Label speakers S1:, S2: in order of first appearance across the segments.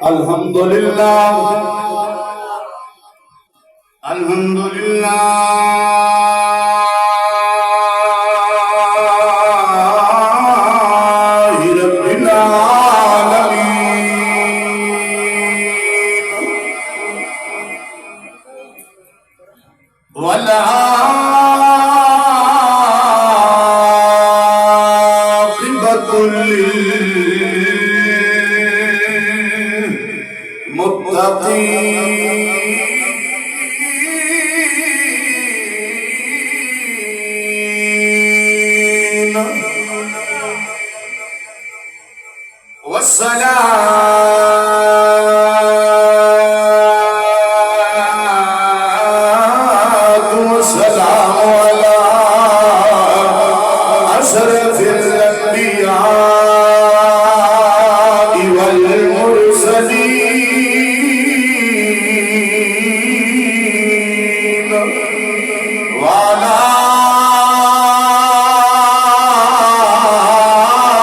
S1: الحمدللہ الحمدللہ رب العالمین والعاقبۃ للمتقین والصلاة والسلام على أشرف الأنبياء والمرسلين وعلى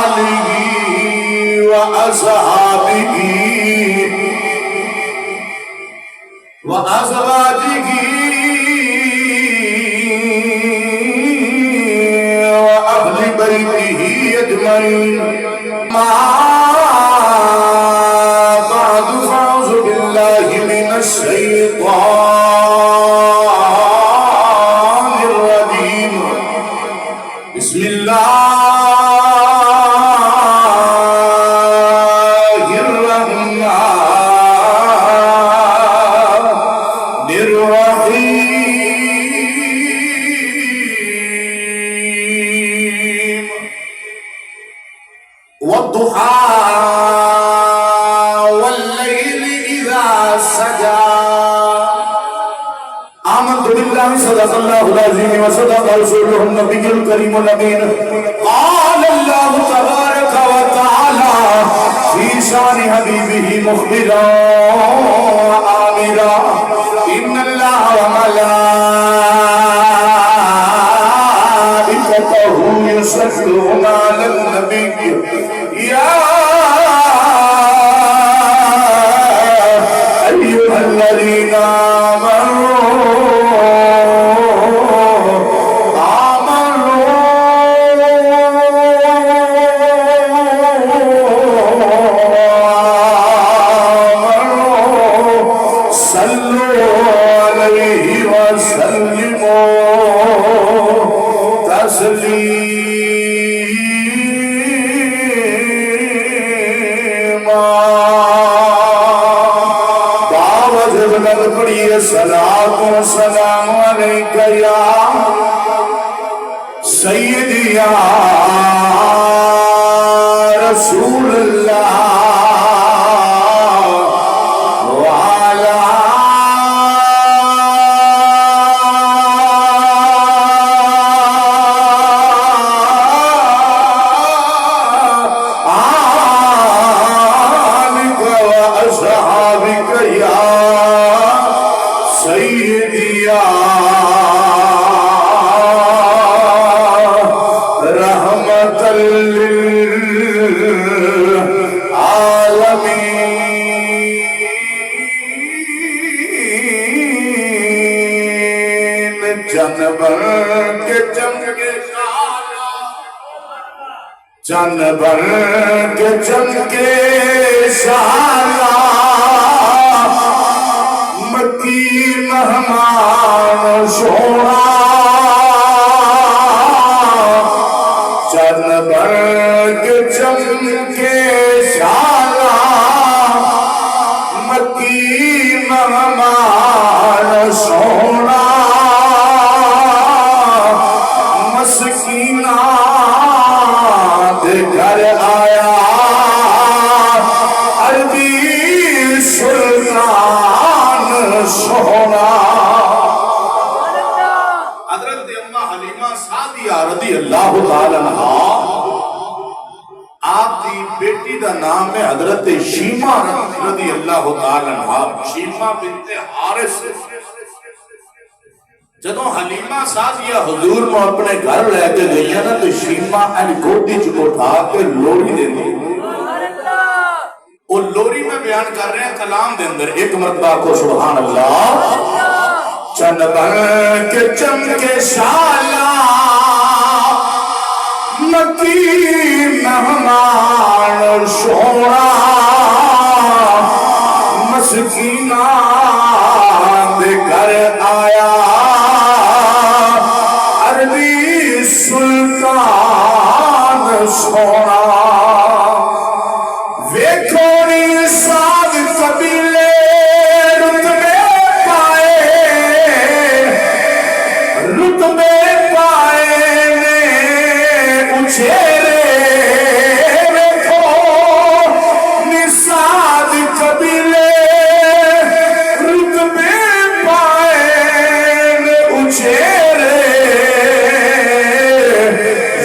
S1: آله وأصحابه وأزواجه وأهل بيته أجمعين ما بعد فأعوذ بالله من الشيطان الرجيم بسم الله الرحمن الرحيم والضحى والليل إذا سجى آمنت بالله صدق الله العظيم وصدق رسوله النبي الكريم الأمين قال الله تبارك وتعالى في شان حبيبه مخبرا وآمرا إن الله وملائكته يصلون على النبي يا أيها الذين صلاة والسلام عليك يا سيدي يا رسول الله وعلى آلك وأصحابك يا سيدي يا رحمة للعالمين جنبر کے چمکے جنبر کے چمکے سارا مکی مہمان سونا جنبر کے چمکے سارا مکی مہمان سونا مسکینہ دے گھر آیا عربی سلطان سونا حضرت اماں حلیمہ سعدیہ رضی اللہ تعالی عنہ آپ دی بیٹی دا نام ہے حضرت شیمہ رضی اللہ تعالی عنہ شیمہ بنت حارث جدوں حلیمہ سعدیہ حضور کو اپنے گھر لے کے گئی ہے نا تو شیمہ ان گوٹی چ اٹھا کے لوڑی دے دی وہ لوری میں بیان کر رہے ہیں کلام دے اندر ایک مرتبہ کو سبحان اللہ چند بن کے چمکے شالا مکی مہمان سونا مسکینہ دے گھر آیا عربی سلطان سونا ویکھونی ساد قبیلے رتبے پائے نے اچھیرے ویکھو نساد قبیلے رتبے پائے نے اچھیرے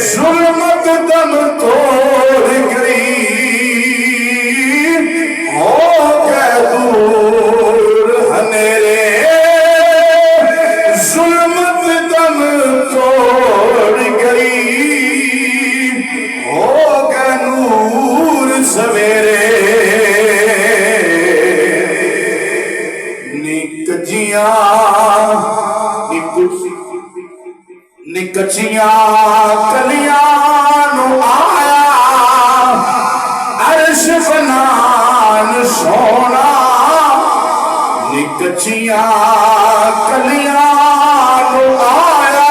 S1: ظلمت دم توڑ گئی کچیاں کلیاں نو آیا عرش فنان سونا کچیاں کلیاں نو آیا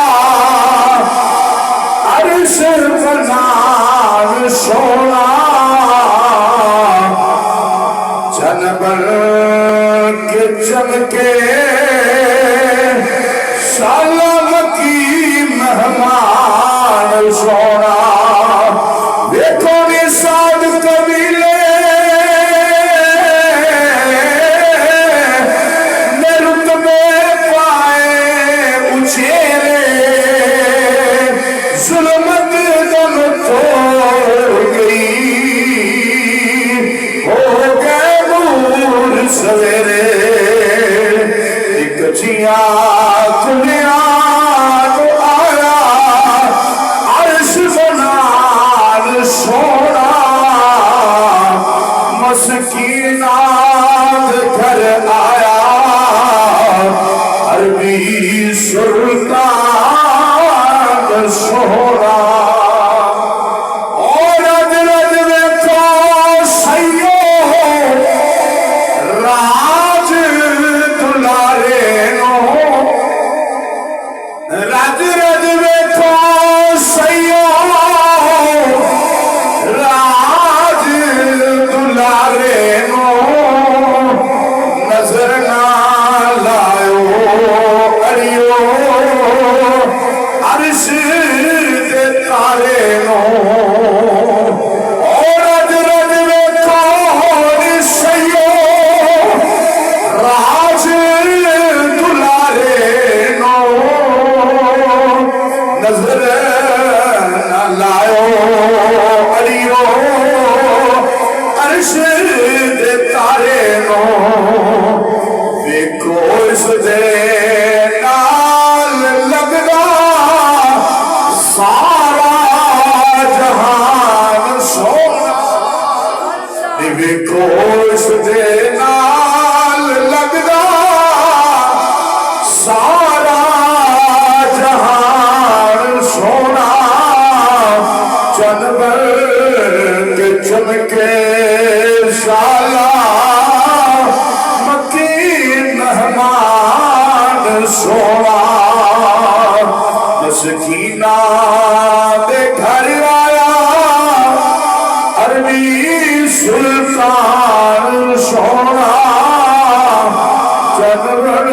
S1: عرش فنان سونا جنبر کے چمکے سالم کی مہمان سونا دیکھو نساد قبیلے میں رتبے پائے اچھیرے ظلمت دم توڑ گئی ہو گئے نور سویرے کچیاں کلیاں سونا مسکینہ گھر آیا عربی سلطان سونا اور رد رد میں تو سیو راج دلارے نو رد رد میں تو سیو نظر نہ لائیو اڑیو عرش دے تارے نو اور رد رد میں کون سیو راج دلارے نو نظر نہ لائیو اڑیو عرش دے تارے نو ویکھو اس دے نال لگدا سارا جہان سونا ویکھو اس دے نال لگدا سارا جہان سونا جنبر کے چمکے شالا مکی مہمان سونا مسکینہ دے گھر آیا عربی سلطان سونا جنبر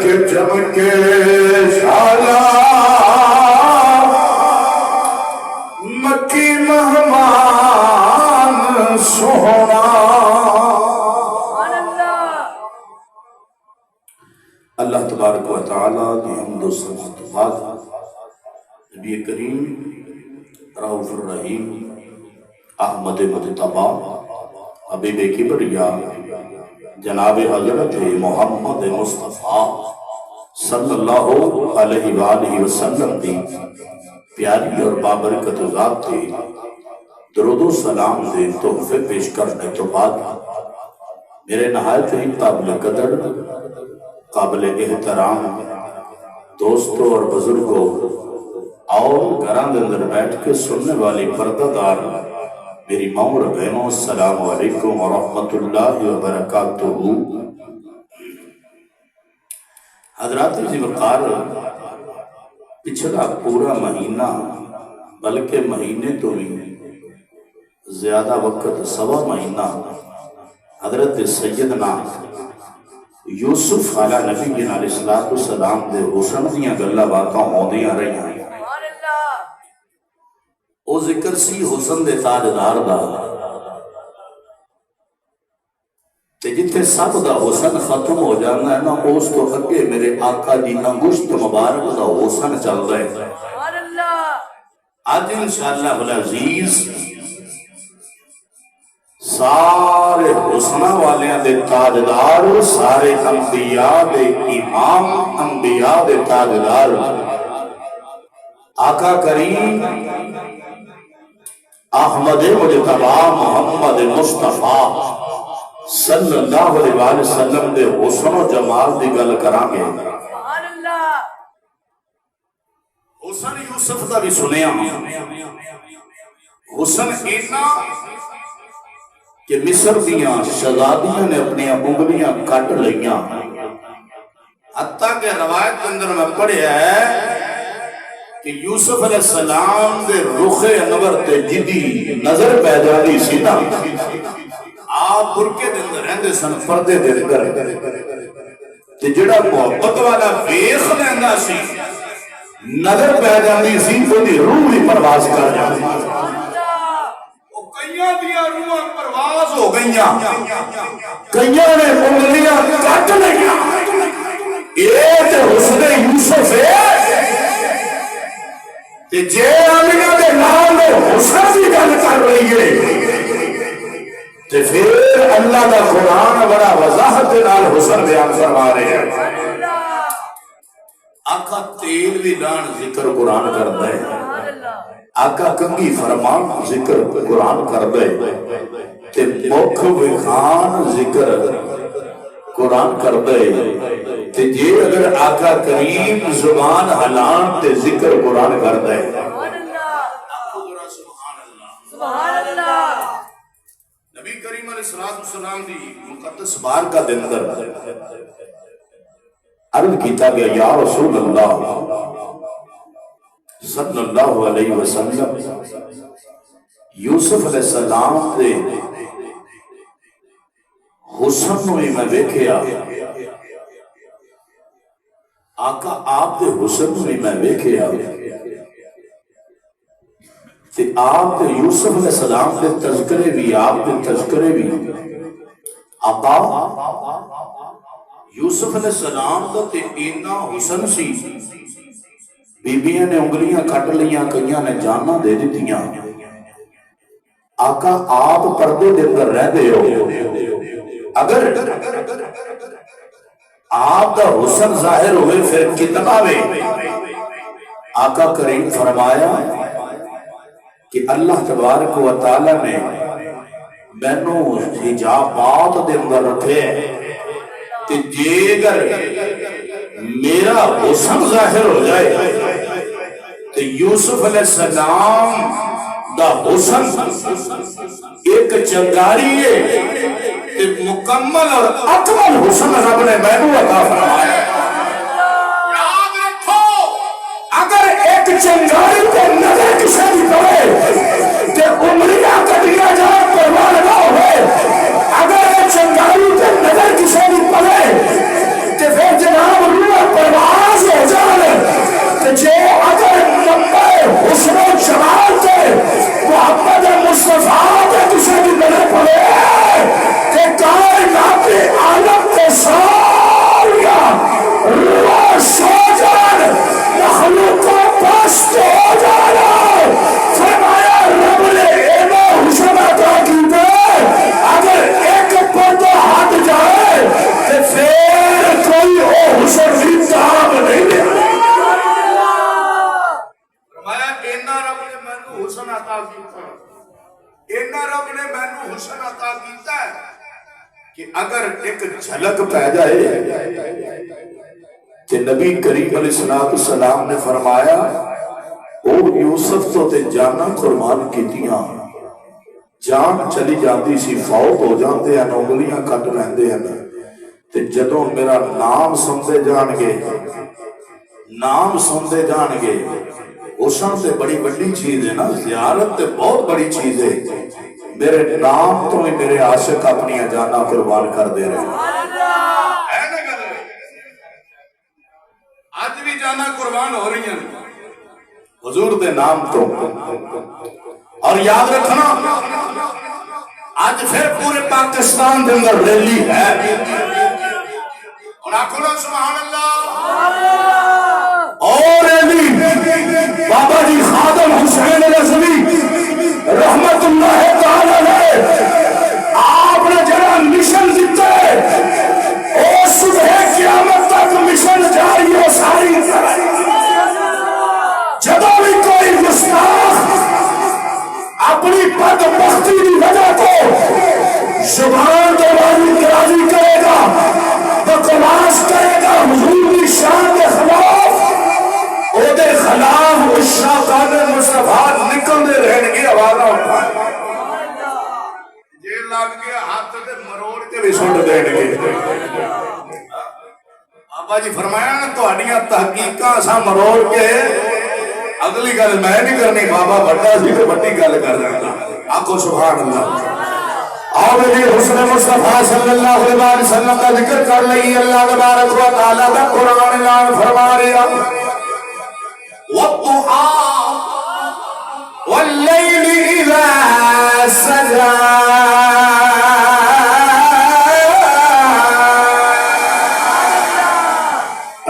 S1: کے چمکے شالا مکی مہمان سونا اللہ تبارک و تعالیٰ کی حمد و ثنا و بعد نبی کریم رؤوف الرحیم احمد مجتبی حبیب کبریا جناب حضرت محمد مصطفیٰ صلی اللہ علیہ وآلہ وسلم دی پیاری اور بابرکت ذات تھی درود و سلام دے تحفے پیش کرنے تو بعد میرے نہایت ہی قابل قدر قابل احترام دوستوں اور بزرگوں اور گھران دے اندر بیٹھ کے سننے والی پردہ دار میری ماں اور بہنوں السلام علیکم ورحمۃ اللہ وبرکاتہ۔ حضرات جی وقار پچھلا پورا مہینہ بلکہ مہینے تو بھی زیادہ وقت سوا مہینہ حضرت سیدنا یوسف علیہ نبی علیہ السلام دے حسن دیاں گلہ باتاں ہوندیاں رہی ہیں۔ او ذکر سی حسن دے تاجدار دا تے جتھے سب دا حسن ختم ہو جانا ہے نا اس تو اگے میرے آقا دی انگشت مبارک دا حسن چل رہے ہیں۔ آج انشاءاللہ العزیز سارے حسنہ والیاں دے تاجدار سارے انبیاء دے امام انبیاء دے تاجدار آقا کریم احمد مجتبی محمد مصطفیٰ صلی اللہ علیہ وسلم دے حسن و جمال دی گل کرانگے۔ حسن یوسف دا بھی سنیا حسن اینا کہ مصر دیاں شہزادیاں نے اپنی انگلیاں کٹ لئیاں، حتیٰ کہ روایت اندر میں پڑھیا ہے کہ یوسف علیہ السلام دے رخ انور تے جدی نظر پیدا دی سی نا آپ برکے دے اندر رہندے سن پردے دے اندر تے جڑا محبت والا ویخ لیندہ سی نظر پیدا دی سی تو دی روح بھی پرواز کر جاتی کئیاں دیا روح پرواز ہو گئیاں کئیاں نے انگلیاں کٹ لگیاں اے تے حسن یوسف ہے کہ جے آمینہ دے نام میں حسن بھی گل کر رہی ہے تے پھر اللہ دا قرآن بڑا وضاحت نال حسن بیان فرما رہے ہیں۔ آقا تیل بھی لان ذکر قرآن کرتا ہے، آقا کنگی فرمان ذکر قرآن کرتا ہے تے مکھ وکھان ذکر قرآن کرتا ہے تے جے اگر آقا کریم زبان حلان تے ذکر قرآن کرتا ہے۔ نبی کریم علیہ السلام دی مقدس بار کا دن در عرض کیتا گیا یا رسول اللہ صلی اللہ علیہ وسلم یوسف علیہ السلام دے حسن میں میں دیکھیا آقا آپ دے حسن میں دیکھیا کہ آپ دے یوسف علیہ السلام دے تذکرے بھی آپ دے تذکرے بھی آقا یوسف علیہ السلام دا تے اینا حسن سی بیبیاں نے انگلیاں کٹ لیاں کئیاں نے جانا دے دیتیاں آقا آپ پردے دے اندر رہ دے ہو اگر آپ دا حسن ظاہر ہوئے پھر کتنا وے آقا کریم فرمایا کہ اللہ تبارک و تعالی نے مینوں حجابات دے اندر رکھے کہ جیگر میرا حسن ظاہر ہو جائے تو یوسف علیہ السلام دا حسن ایک چنگاری ہے کہ مکمل اور اکمل حسن رب نے مینوں عطا فرمایا۔ یاد رکھو اگر ایک چنگاری پہ نظر کسی بھی پڑے کہ عمریہ کٹیا جائے پروان نہ ہوئے اگر ایک چنگاری پہ نظر کسی بھی پڑے کہ پھر جناب روح پرواز ہو جائے کہ جے اگر نمبر حسن و جمال کے محمد مصطفیٰ کے کسی بھی نظر پڑے کہ کائنات عالم کے ساریا روح سو جان مخلوقوں پست ہو جانا فرمایا رب نے اینا حسن عطا کی دے اگر کہ اگر ایک جھلک پہ جائے کہ نبی کریم علیہ السلام نے فرمایا او یوسف تو تے جانا قربان کیتیاں، جان چلی جاتی سی، فوت ہو جاندے ہیں، انگلیاں کٹ لیندے ہیں، تے جدوں میرا نام سنتے جان گے، نام سنتے جان گے، اساں تے بڑی بڑی چیز ہے نا، زیارت تے بہت بڑی چیز ہے، میرے نام تو ہی میرے عاشق اپنی جانا قربان کر دے رہے آج بھی جانا قربان ہو رہی ہیں حضور دے نام تو۔ اور یاد رکھنا آج پھر پورے پاکستان دے اندر ریلی ہے، اور آنکھوں سبحان اللہ، اور ریلی بابا جی خادم حسین رضوی رحمت اللہ تعالی علیہ آپ نے جڑا مشن دیتا ہے او صبح قیامت تک مشن جاری ہو ساری جدوں بھی کوئی گستاخ اپنی بدبختی کی وجہ کو زبان دوباری راضی کرے گا، بکواس کرے گا حضور کی شان کے خلاف، او دے خلاف اشاقان مصطفیٰ نکل دے رہن کی آوازہ اٹھا یہ لگ گیا ہاتھ دے مروڑ کے بھی سنٹ دین گے۔ آبا جی فرمایا نا تو ہڈیاں تحقیقہ سا مروڑ کے اگلی گل میں نہیں کرنی، بابا بڑا سی تو بڑی گل کر رہا آنکھو سبحان اللہ۔ آؤ میری حسن مصطفیٰ صلی اللہ علیہ وسلم کا ذکر کر لئی، اللہ تبارک و تعالیٰ کا قرآن اعلان فرما رہا وَالضُّحَىٰ وَاللَّيْلِ إِذَا سَجَىٰ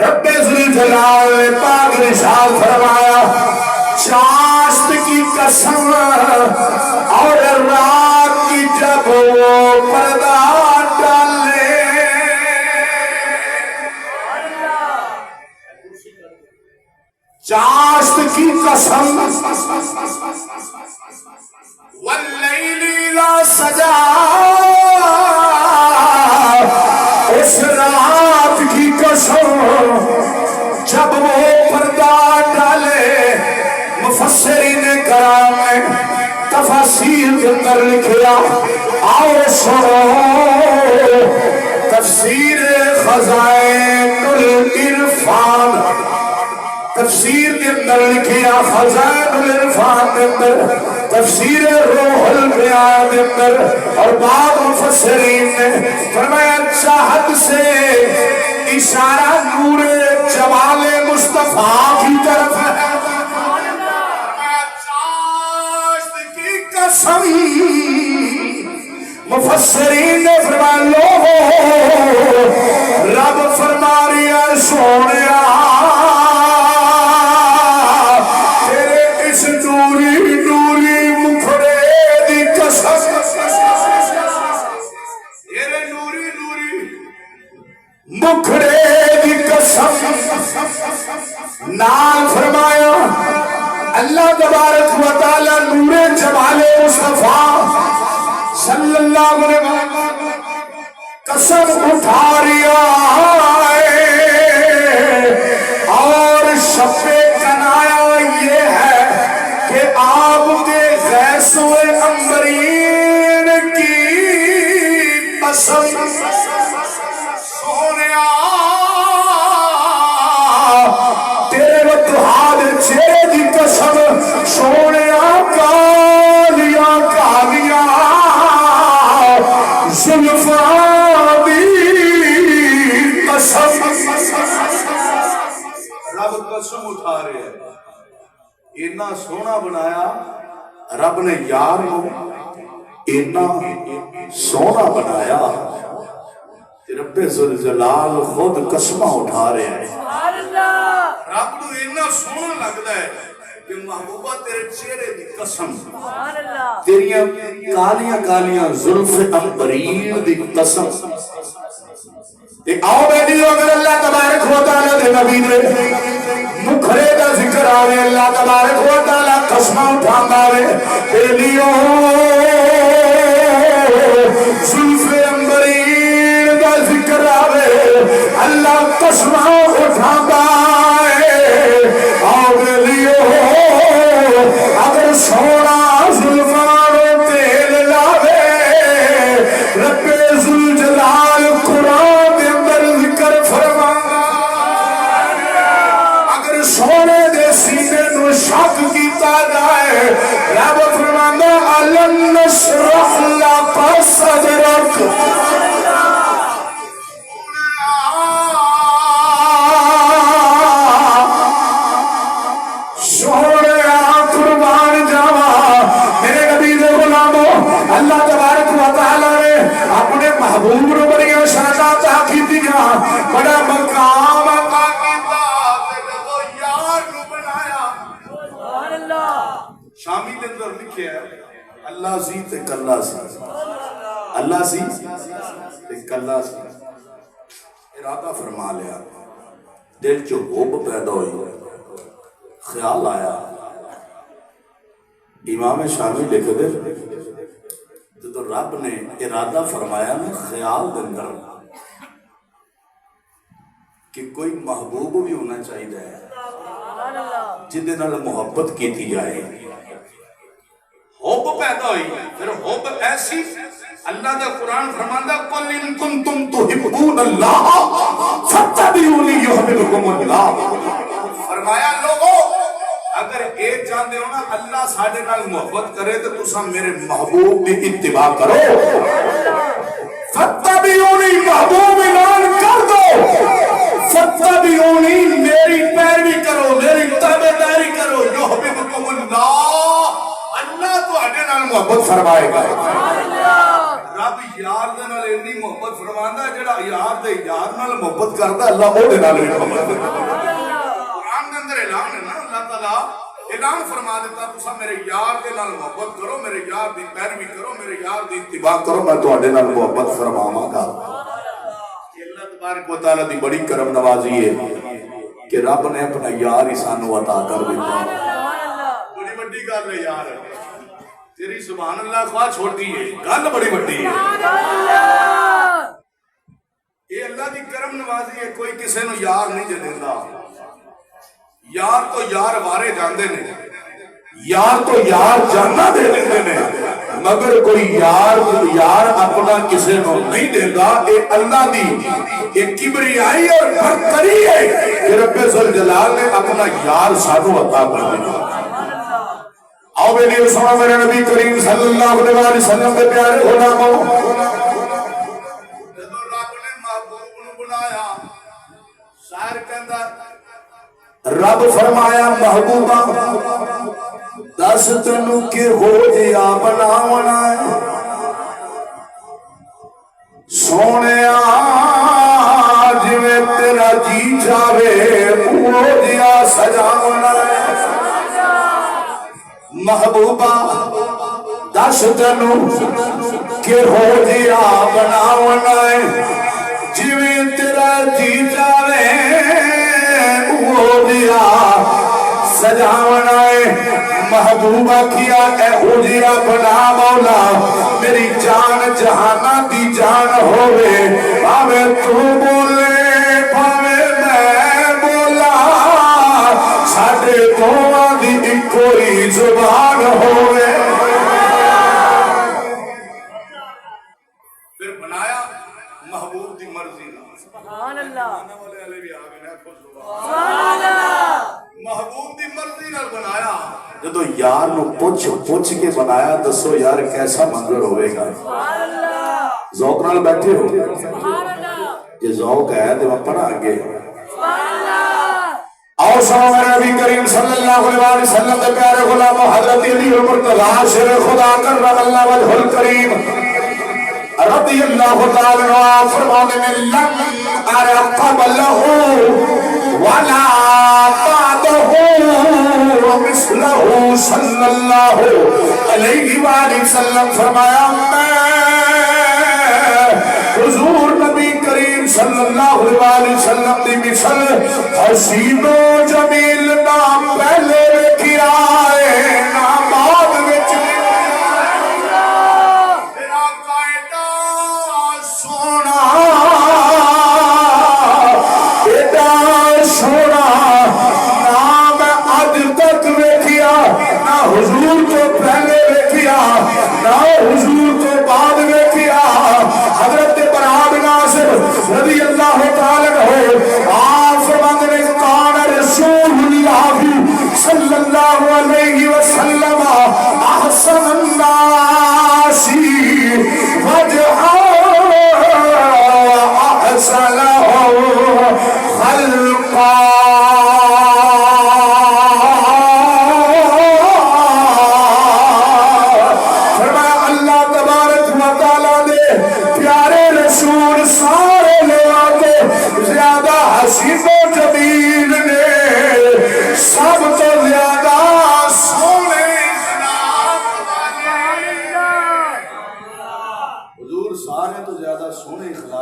S1: رب ذوالجلال نے پاک رسال فرمایا چاشت کی قسم اور رات کی جب وہ پردہ ڈالے، چاشت کی قسم واللیل اذا سجا، اس رات کی قسم جب وہ پردہ ڈالے۔ مفسرین کرام نے تفاسیر کے اندر لکھیا، آؤ سنو تفسیر خزائن العرفان، تفسیر کے اندر لکھیا خزائن العرفان کے اندر، تفسیر روح البیان کے اندر، اور بعض مفسرین نے فرمایا چاہت سے اشارہ نور جمال مصطفیٰ کی طرف ہے۔ مفسرین نے فرمایا لوگو رب فرما رہا سونیا تیرے اس نوری نوری مکھڑے دی قسم، تیرے نوری نوری مکھڑے دی قسم، نام فرمایا اللہ تبارک و تعالی نور جمال مصطفیٰ صلی اللہ علیہ وسلم قسم اٹھا رہا ہے، اور شب کنایا یہ ہے کہ آپ کے غیث و عنبرین کی قسم، سونیا تیرے وضحا دے چہرے دی قسم، سونیا کالیاں کالیاں زلفاں دی قسم، رب قسم اٹھا رہے ہیں اتنا سونا بنایا رب نے یار کو، اتنا سونا بنایا رب ذوالجلال خود قسمہ اٹھا رہے ہیں۔ رب کو اتنا سونا لگتا ہے کہ محبوبہ تیرے چہرے دی قسم، تیریاں کالیاں کالیاں زلف عنبرین دی قسم۔ آؤ بیٹیو اگر اللہ تبارک و تعالیٰ دے نبی دے مکھرے دا ذکر آوے، اللہ تبارک و تعالیٰ قسمہ اٹھانا آوے، بیٹیو زلف عنبرین حضور بڑی شہادت کی دیا بڑا مقام عطا کیتا تے جدو یار نو بنایا سبحان اللہ شامی دے اندر لکھیا ہے اللہ سی تے کلا سی اللہ سی تے کلا سی ارادہ فرما لیا دل چو حب پیدا ہوئی خیال آیا امام شامی لکھ دے تو رب نے ارادہ فرمایا نا خیال دے اندر کہ کوئی محبوب بھی ہونا چاہیے جدے نال محبت کیتی جائے حب پیدا ہوئی پھر حب ایسی اللہ دا قرآن فرماندا قل ان کنتم تحبون اللہ فاتبعونی یحببکم اللہ فرمایا لوگو اگر ایک جاندے ہو نا اللہ ساڈے نال محبت کرے تو تساں میرے محبوب دی اتباع کرو فتبعونی محبوب اعلان کر دو فتبعونی میری پیروی کرو میری تابعداری کرو یحببکم اللہ اللہ تواڈے نال محبت فرمائے گا رب یار دے نال اتنی محبت فرماندا جڑا یار دے یار نال محبت کردا اللہ او دے نال بھی محبت کردا قرآن دے اندر اعلان ہے نا اللہ تعالیٰ اعلان فرما دیتا تسا میرے یار دے نال محبت کرو میرے یار دی پیروی کرو میرے یار دی اتباع کرو میں تواڈے نال محبت فرماواں گا یہ اللہ تبارک و تعالیٰ دی بڑی کرم نوازی ہے کہ رب نے اپنا یار ہی سانو عطا کر دیتا بڑی بڑی گل ہے یار تیری سبحان اللہ خواہ چھوٹی ہے گل بڑی بڑی ہے یہ اللہ دی کرم نوازی ہے کوئی کسے نو یار نہیں جے دیندا یار تو یار وارے جاندے نے یار تو یار جانا دے دیندے نے مگر کوئی یار اپنا کسے نو نہیں دیندا اے اللہ دی ایک کبریائی اور برتری ہے کہ رب ذوالجلال نے اپنا یار سانو عطا کر دیا آؤ میری سنو میرے نبی کریم صلی اللہ علیہ وسلم کے پیارے غلاموں جب رب نے محبوب نو بنایا شاعر کہندا رب فرمایا محبوبہ دس تینوں کہ ہو جیا بناونا ہے سونیا جویں تیرا جی جاوے ہو جیا سجاونا ہے محبوبہ دس تینوں کہ ہو جیا بناونا ہے جویں تیرا جی جاوے دیا سجاونا ہے محبوبہ کیا اے اجیا بنا مولا میری جان جہانا دی جان ہوئے پاوے تو بولے پاوے میں بولا ساڑھے دونوں دی کوئی زبان ہوئے پھر بنایا محبوب دی مرضی سبحان اللہ محبوب دی مرضی نال بنایا جدو یار نو پوچھ کے بنایا دسو یار کیسا منظر ہوئے گا ذوق نال بیٹھے ہو یہ ذوق ہے تو میں پڑھا گے آؤ سنو میرے نبی کریم صلی اللہ علیہ وسلم دے پیارے غلام حضرت علی المرتضی شیر خدا کرم اللہ وجہ الکریم رضی اللہ تعالی عنہ فرمانے میں لم ارقب له ولا بعده ومثله صلی اللہ علیہ وآلہ وسلم فرمایا میں حضور نبی کریم صلی اللہ علیہ وسلم دی مثل حسین و جمیل نام پہلے کیا ہے نام بعد وچ حضور تو پہلے ویکھیا نہ حضور تو بعد ویکھیا حضرت برا بن عازب رضی اللہ تعالی عنہ آپ فرماتے ہیں کان رسول اللہ صلی اللہ علیہ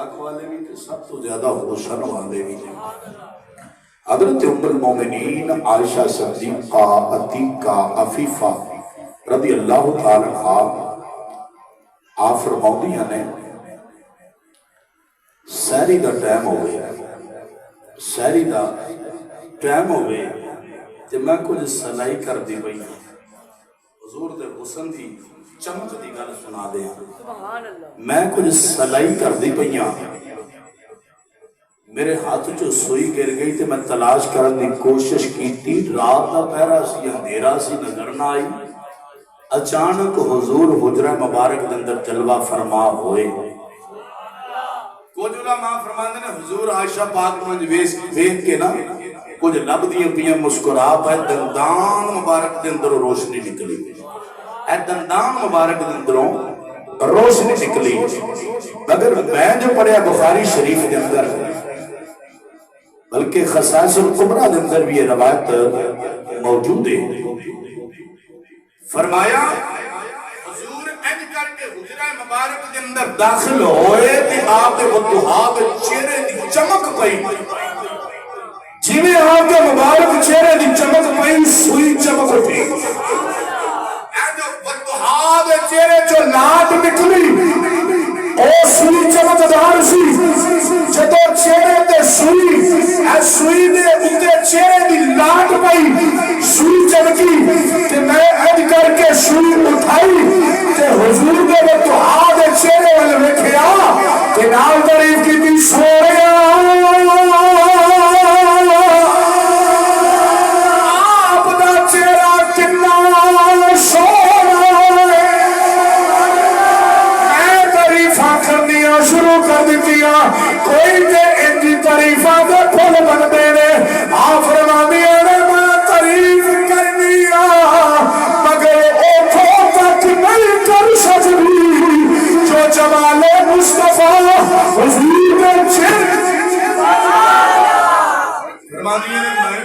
S1: مذاق والے بھی تے سب تو زیادہ حسن والے بھی. حضرت ام المومنین عائشہ صدیقہ عتیقہ عفیفہ رضی اللہ تعالی عنہا آپ فرماؤندیاں نے سہری دا ٹائم ہوئے سہری دا ٹائم ہوئے تے میں کچھ سلائی کر دی بھئی حضور دے حسن دی چمک دی گل سنا دیا. میں کچھ سلائی کر دی پئیاں میرے ہاتھ جو سوئی گر گئی تے میں تلاش کرنے دی کوشش کی. رات دا پہرا سی اندھیرا سی نظر نہ آئی. اچانک حضور حجرہ مبارک دے اندر جلوہ فرما ہوئے. کچھ علماء فرماندے نے حضور عائشہ پاک منج ویکھ کے نا کچھ لب دیاں پیاں مسکرا پے دندان مبارک دے اندروں روشنی نکلی. اے دندان مبارک دے اندروں روشنی نکلی. اگر میں جو پڑھیا بخاری شریف دے اندر بلکہ خصائص الکبریٰ دے اندر بھی یہ روایت موجود ہے. فرمایا حضور انج کر کے حجرہ مبارک دے اندر داخل ہوئے تے آپ دے وضحا دے چہرے دی چمک پئی جویں آپ کے مبارک چہرے دی چمک پئی سوئی چمک اٹھی. اے جو وضحا دے چہرے جو لاٹ نکلی او سوئی چمکدار سی. جدو چہرے تے سوئی اے سوئی دے اتے چہرے دی لاٹ پئی سوئی چمکی تے میں اج کر کے سوئی اٹھائی تے حضور دے وضحا دے چہرے ول ویکھیا تے نال تعریف کیتی سونیا آپ دا چہرہ کنا سونا ہے. میں تعریفاں کرنیاں شروع کر دتیاں. کوئی تے انجی تعریفاں دے پھل بندے نے. آپ فرماندیاں نے میں تعریف کرنی مگر اوتھوں تک نہیں کر سکتی جو جمال مصطفیٰ حضور دے چہرے. فرماندیاں نے میں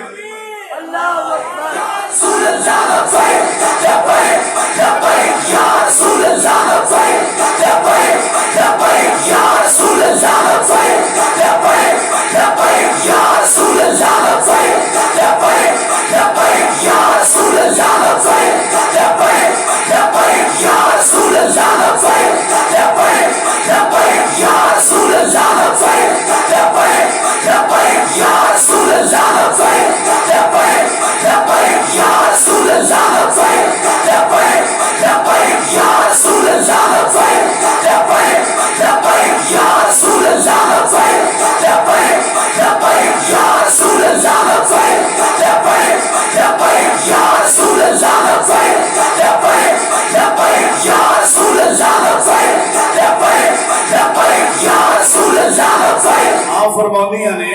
S1: اللہ اکبر رسول اللہ لبیک لبیک لبیک یا رسول اللہ لبیک لبیک لبیک یا رسول اللہ لبیک لبیک لبیک یا رسول اللہ لبیک لبیک لبیک یا رسول اللہ لبیک لبیک لبیک یا رسول اللہ لبیک لبیک لبیک یا رسول اللہ لبیک لبیک لبیک یا رسول اللہ لبیک لبیک لبیک یا رسول اللہ لبیک لبیک لبیک یا رسول اللہ لبیک لبیک لبیک یا رسول اللہ لبیک لبیک لبیک یا رسول اللہ لبیک لبیک لبیک یا رسول اللہ لبیک لبیک لبیک یا رسول اللہ لبیک لبیک لبیک یا رسول اللہ لبیک. آپ فرماندیاں نے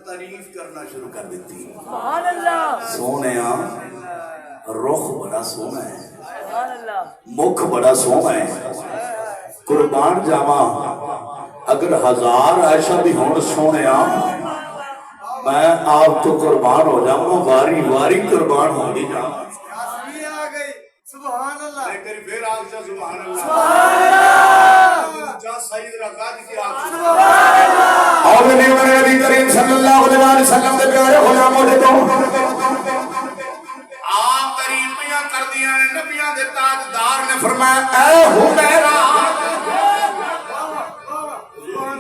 S1: تعریف کرنا شروع کر دیتی. سبحان اللہ. سونیا رخ بڑا سونا ہے, سبحان اللہ, مکھ بڑا سونا ہے. قربان جاواں اگر 1000 عائشہ بھی ہون سونیا میں آپ تو قربان ہو جاؤں. واری واری قربان ہو گئی جاؤں. سبحان اللہ. ایک پھر آپ سے سبحان اللہ. سبحان اللہ. جا سید رکعت کی آپ سبحان اللہ. اور نبی کریم صلی اللہ علیہ وسلم دے پیارے غلاموں دے تو آپ تعریفیاں کر دیا نے. نبیاں دے تاجدار نے فرمایا اے حمیرہ.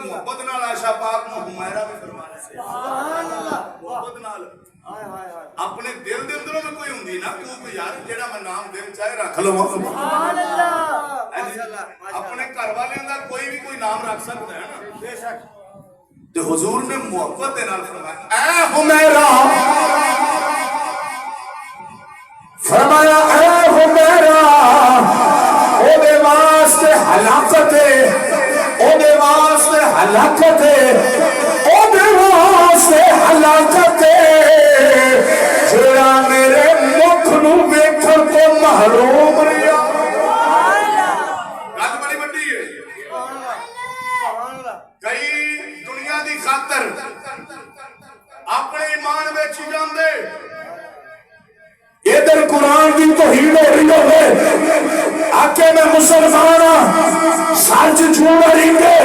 S1: محبت نال عائشہ پاک نو حمیرہ بھی فرمایا. سبحان اللہ. محبت نال اپنے دل دے اندروں میں کوئی ہوندی نا کہ یار جیڑا میں نام دل چاہے رکھ لواں. سبحان اللہ. اپنے گھر والے اندر کوئی بھی کوئی نام رکھ سکتا ہے نا. بے شک. تو حضور نے محبت دے نال فرمایا اے حمیرہ. فرمایا اے حمیرہ او دے واسطے ہلاکت ہے, او دے واسطے ہلاکت ہے, او دے واسطے ہلاکت ہے جڑا میرے مکھ نو ویکھن تو محروم رہیا. گل بڑی وڈی ہے. کئی دنیا دی خاطر اپنے ایمان وچ جاندے ادھر قرآن کی توہین ہو رہی ہوئے آکے میں مسلمان ہاں سر چوڑا رنگے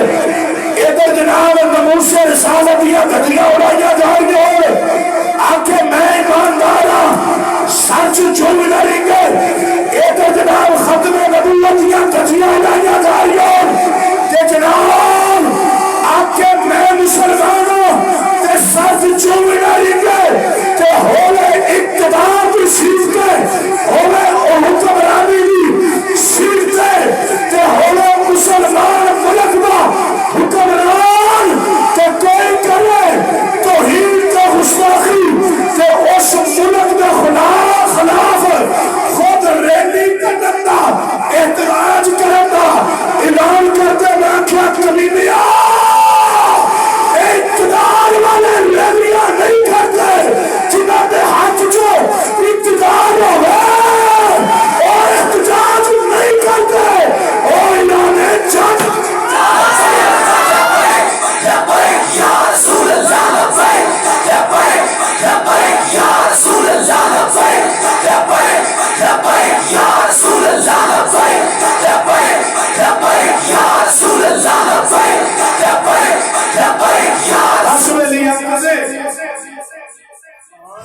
S1: ادھر جناب نموسے رسالت دیا گھٹیاں اڑائیاں جا رہی ہو آکے میں ایماندار ہوں سر چوڑا رنگے ادھر جناب ختم نبوت دیا گھٹیاں اڑائیاں جا رہی ہو کہ جناب آکے میں مسلمان ہوں تے سر چوڑا رنگے کہ ہوئے اقتدار کی سیکھتے ہوئے حکمرانی کی سیکھتے تے ہوئے مسلمان ملک دا حکمران تے کوئی کرے توہین تے گستاخی تے اس ملک دے خلاف خود ریلی کٹن دا احتجاج کرن دا اعلان کرتے میں کیا کمینیا اقتدار والے ریلیاں نہیں کرتے جنہاں دے ہاتھ جو اقتدار ہوئے اور احتجاج نہیں کرتے اور اعلان جنگ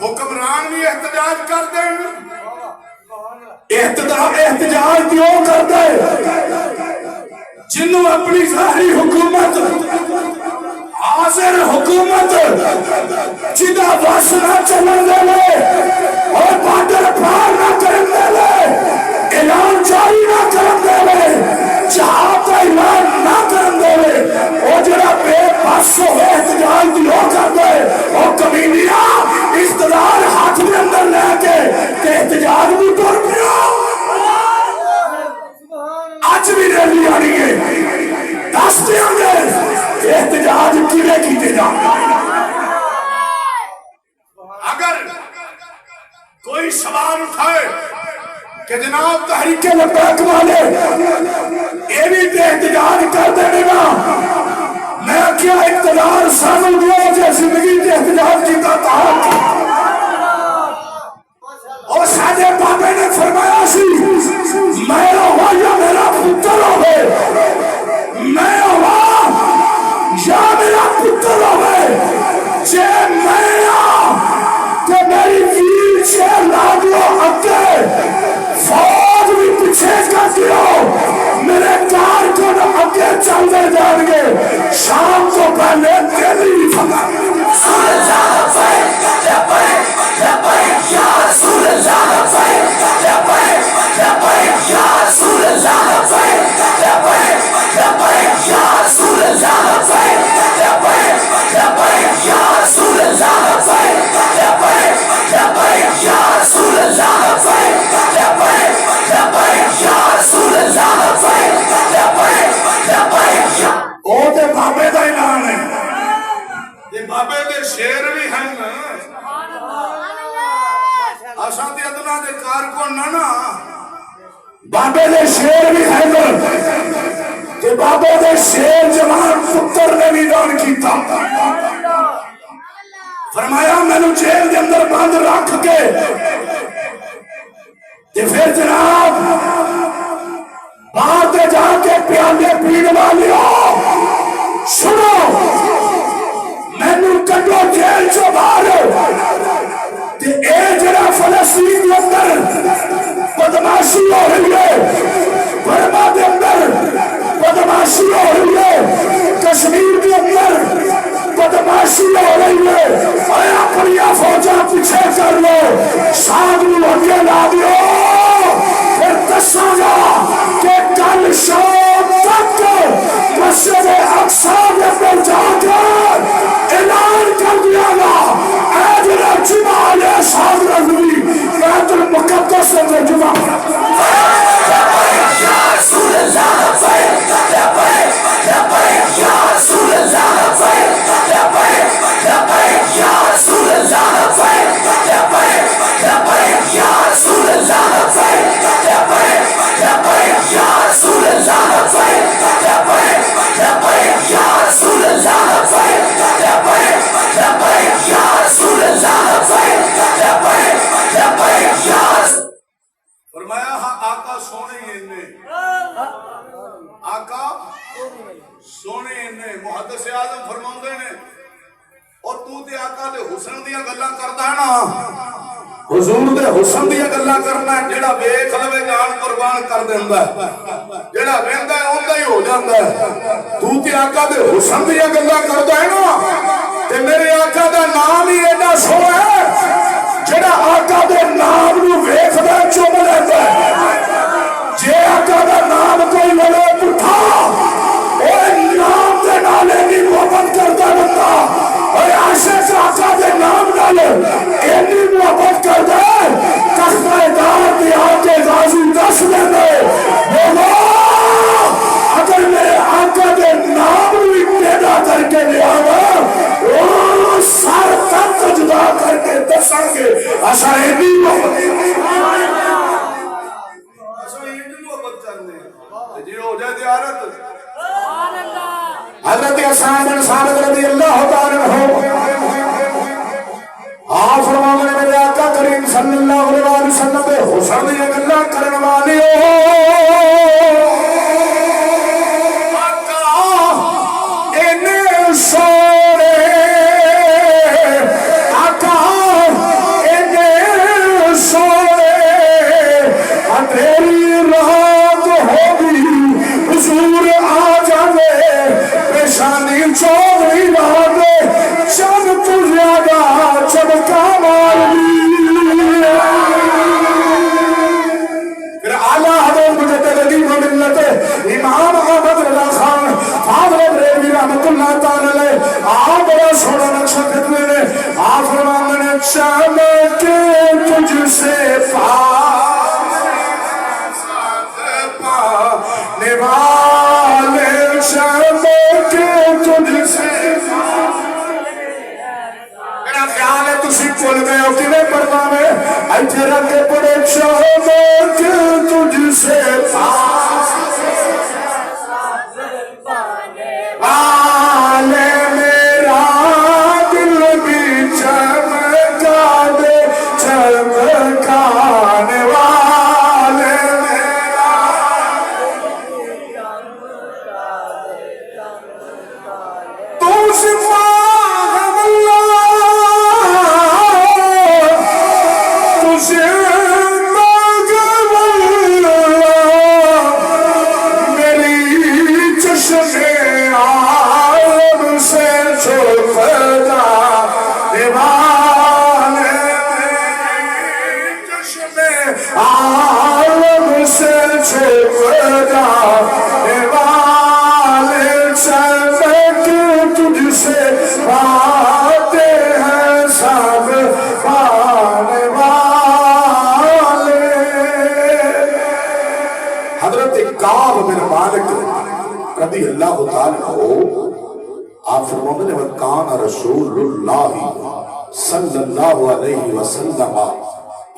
S1: حکمران بھی احتجاج کر دیں احتجاج کیوں کر دے جنہوں اپنی ظاہری حکومت حاضر حکومت جدہ بس نہ چلن دے لے اور بارڈر پار نہ کرن دے لے اعلان جاری نہ کرن دے لے جہاد کا اعلان نہ کرن دے لے اور جڑا بے بس ہوئے احتجاج دیو کر دے اور کمینیا اقتدار ہاتھ میں اندر لے کے کہ احتجاج بھی کر پیا آج بھی ریلی آنی ہے دس دیں گے احتجاج کیلے کیتے جا اگر کوئی سوال اٹھائے کہ جناب تحریک لبیک والے یہ بھی تے احتجاج کر دینے گا میں کیا اقتدار سامل دیا جو زندگی کے احتجاج کی تاہت اور سادے بابے نے فرمایا سی میں ہوا یا میرا پتر ہوئے میں ہوا یا میرا پتر ہوئے جے میں کہ میری ویل چیئر لاغلو اکے فوج بھی پیچھے کر دیو میرے کار کو نہ اکے چل دے جان گے شام کو پہلے دلی فقط رسول اللہ لبیک لبیک لبیک یا رسول اللہ لبیک لبیک لبیک یا رسول اللہ لبیک لبیک لبیک یا رسول اللہ لبیک لبیک لبیک یا رسول اللہ لبیک لبیک لبیک یا رسول اللہ لبیک لبیک لبیک یا رسول اللہ لبیک لبیک لبیک یا او تے بابے دا اعلان ہے یہ بابے دے شیر بھی ہیں آسان دی ادنا دے کارکن نہ بابے دے شیر بھی ہیں کہ بابے دے شیر جوان پتر نے بھی اعلان کیتا فرمایا میں نے جیل دے اندر بند رکھ کے تے پھر جناب باہر تے جا کے پیالے پین والی ہو سنو میں نے کٹو جیل چو باہر تے اے جڑا فلسطین دے اندر بدماشی ہو رہی ہے برما دے اندر بدماشی ہو رہی ہے کشمیر دے اندر بدماشی ہو رہی ہے اے اپنی فوجاں پیچھے کر لو شام نو اگے لا دیو پھر دساں گا کہ کل شام تک سونے نے محدث اعظم فرماؤندے نے اور تو تے آقا دے حسن دیاں گلاں کردا ہے نا حضور دے حسن دیاں گلاں کرنا ہے جیڑا ویکھ لوے جان قربان کر دیندا ہے جیڑا ویندا ہے اوندا ہی ہو جاندا ہے تو تے آقا دے حسن دیاں گلاں کردا ہے نا تے میرے آقا دا نام ہی ایڈا سوہنا ہے جیڑا آقا دے نام نو ویکھدا چوم لیندا ہے جے آقا دا نام کوئی لے پٹھا اے نام دے نالے دی محبت کردا بندہ اے عاشق آقا دے نام نالے اینی محبت کردا تختہ دار تے آ کے غازی دس دیندے بولو اگر میرے آقا دے نام نو پیدا کر کے لے آوا او سر تک جدا کر کے دساں گے اساں اینی محبت حضرت حسین بن ثابت رضی اللہ تعالی عنہ آپ فرماتے ہیں میرے آقا کریم صلی اللہ علیہ وسلم دے حسن دی گلاں کرن والی آقا اینے سونے آقا اینے سونے اندھیری رات ہوگی حضور آ جاوے پیشانی چودھری رات چند تو زیادہ چمکا مالی پھر اعلیٰ حضرت مجدد و ملت امام احمد رضا خان فاضل بریلوی رحمت اللہ تعالی آپ بڑا سونا نقشہ کتنے نے آپ فرمانے نے چمکے تجھ سے پانے والے چمکے تجھ سے میرا خیال ہے تسی بول گئے ہو کنے پڑھنا میں ایتھے رکھے پڑے چمکے تجھ سے پانے میرا دل بھی چمکا دے چمکانے والے تو سبحان اللہ تو سبحان اللہ میری چشم عالم سے چھپتا دیوان میری چشم عالم سے چھپتا دیوان چمک تجھ سے پاتے ہیں سب پانے والے حضرت کعب بن مالک رضی اللہ تعالیٰ عنہ آپ فرماتے ہیں وَكَانَ رَسُولُ اللَّهِ صلی اللہ علیہ وسلم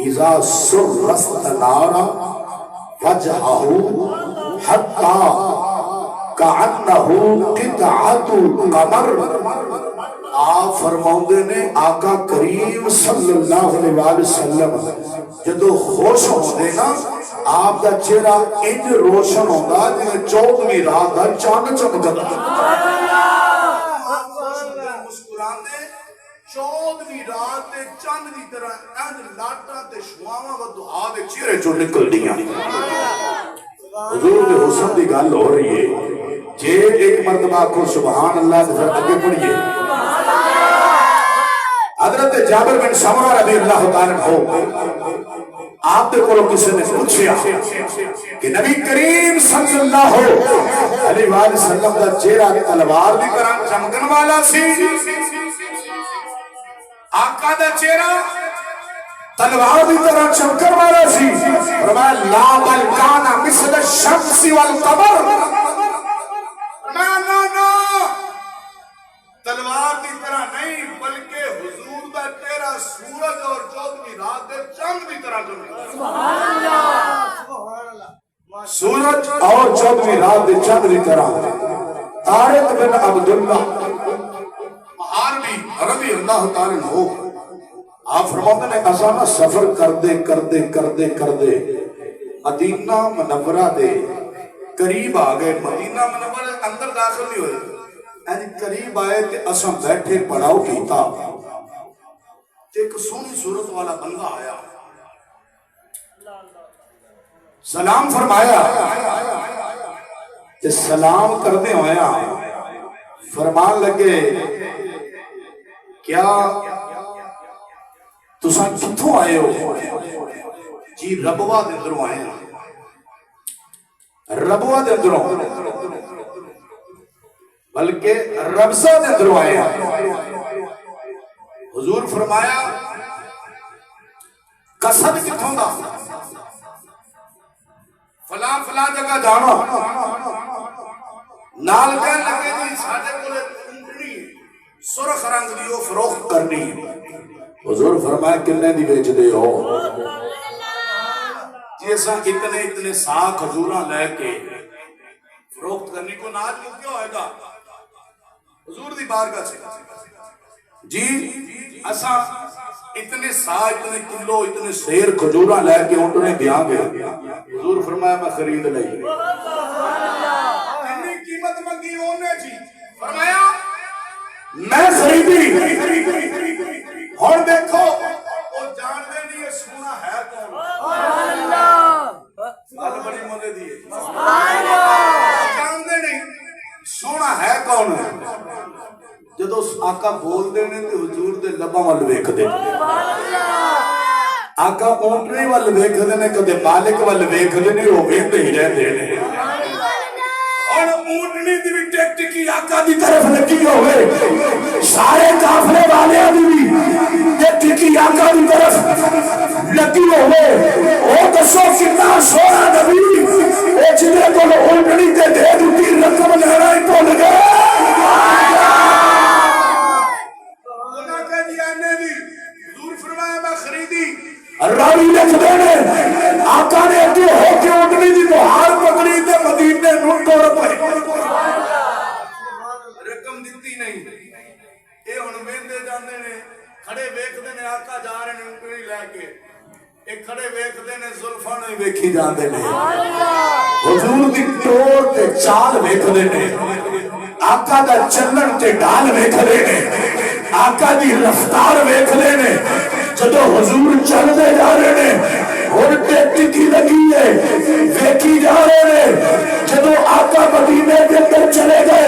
S1: اذا سر استنار وجهه حتى كأنه قطعة قمر آپ فرماؤندے نے آقا کریم صلی اللہ علیہ وسلم جدو خوش ہوندے نا آپ دا چہرہ انج روشن ہوندا جنہیں 14ویں رات دا چاند چمکدا مسکراندے 14ویں رات دے چاند دی طرح انج لاٹاں تے شواواں و دعا دے چہرے چوں نکل دیاں حضور دے حسن دی گل ہو رہی ہے جے ایک مرتبہ کو سبحان اللہ دے پھر اگے پڑھیے حضرت جابر بن سمرہ رضی اللہ تعالیٰ عنہ آپ دے کو کسی نے پوچھیا کہ نبی کریم صلی اللہ علیہ وسلم دا چہرہ تلوار دی طرح چمکن والا سی آقا دا چہرہ تلوار دی طرح چمکن والا سی فرمایا لا بل کانا مثل الشمس والقمر نا تلوار دی طرح نہیں بلکہ حضور دا چہرہ سورج اور 14ویں رات دے چاند دی طرح چمکدا سبحان اللہ سورج اور 14ویں رات دے چاند دی طرح طارق بن عبداللہ محاربی رضی اللہ تعالی عنہ آپ فرماتے ہیں اساں سفر کردے مدینہ منورہ دے قریب آ گئے، مدینہ منورہ اندر داخل نہیں ہوئے، قریب آئے تے اساں بیٹھے پڑاؤ کیتا، ایک سونی صورت والا بندہ آیا، سلام فرمایا، تے سلام کرنے ہویا فرمان لگے کیا تساں کتھوں آئے ہو؟ جی ربوہ دے اندروں آئے ہیں، ربوہ دے اندروں بلکہ ربزہ دے اندروں آئے ہیں۔ حضور فرمایا قصد کتھوں دا؟ فلاں فلاں جگہ جانا، نال کہن لگے جی ساڈے کولے اونٹنی سرخ رنگ دی او فروخت کرنی۔ حضور فرمایا کنے دی بیچ دے ہو؟ جی ایسا اتنے سا کھجوراں لے کے فروخت کرنی کو ناج کیوں کیا ہوئے گا؟ حضور دی بارگاہ سے جی ایسا اتنے سا اتنے کلو اتنے سیر کھجوراں لے کے اونٹنے دیا گے۔ حضور فرمایا میں خرید لئی، اتنی قیمت منگی انہوں جی فرمایا میں خریدی۔ اور دیکھو وہ جان دے نہیں سونا ہے کون؟ بات بڑی مزے دی ہے، جان دے نہیں سونا ہے کون؟ جدو آقا بول دے نے تے حضور دے لباں وال ویکھ دے، آقا اونٹنے وال ویکھ دے نے کدے مالک وال ویکھ دے نے، وہ ویکھدے ہی رہندے نے۔ اور اونٹنی دی بھی ٹکٹکی آقا دی طرف لگی ہوئے، سارے قافلے والے دی بھی ٹکٹکی آقا دی طرف لگی ہوئے۔ او دسو کتنا سونا نبی اے جنے کو اونٹنی تے دے دتی رقم لینا ہی بھول گئے۔ راوی لکھ دینے آقا نے اگے ہو کے اونٹنی دی بہار پکڑی تے مدینے نوں ٹر پئے، رقم دتی نہیں۔ اے ہن ویندے جاندے نے، کھڑے ویکھدے نے آقا جا رہے نے اونٹنی لے کے، اے کھڑے ویکھدے نے زلفاں نوں ویکھی جاندے نے، حضور دی ٹور تے چال ویکھدے نے، آقا دا چلن تے ڈال ویکھدے نے، آقا دی رفتار ویکھدے نے۔ جدو حضور چل دے جا رہے نے اور ٹکٹکی لگی ہے ویکھی جا رہے نے، جدو آقا مدینے کے اندر چلے گئے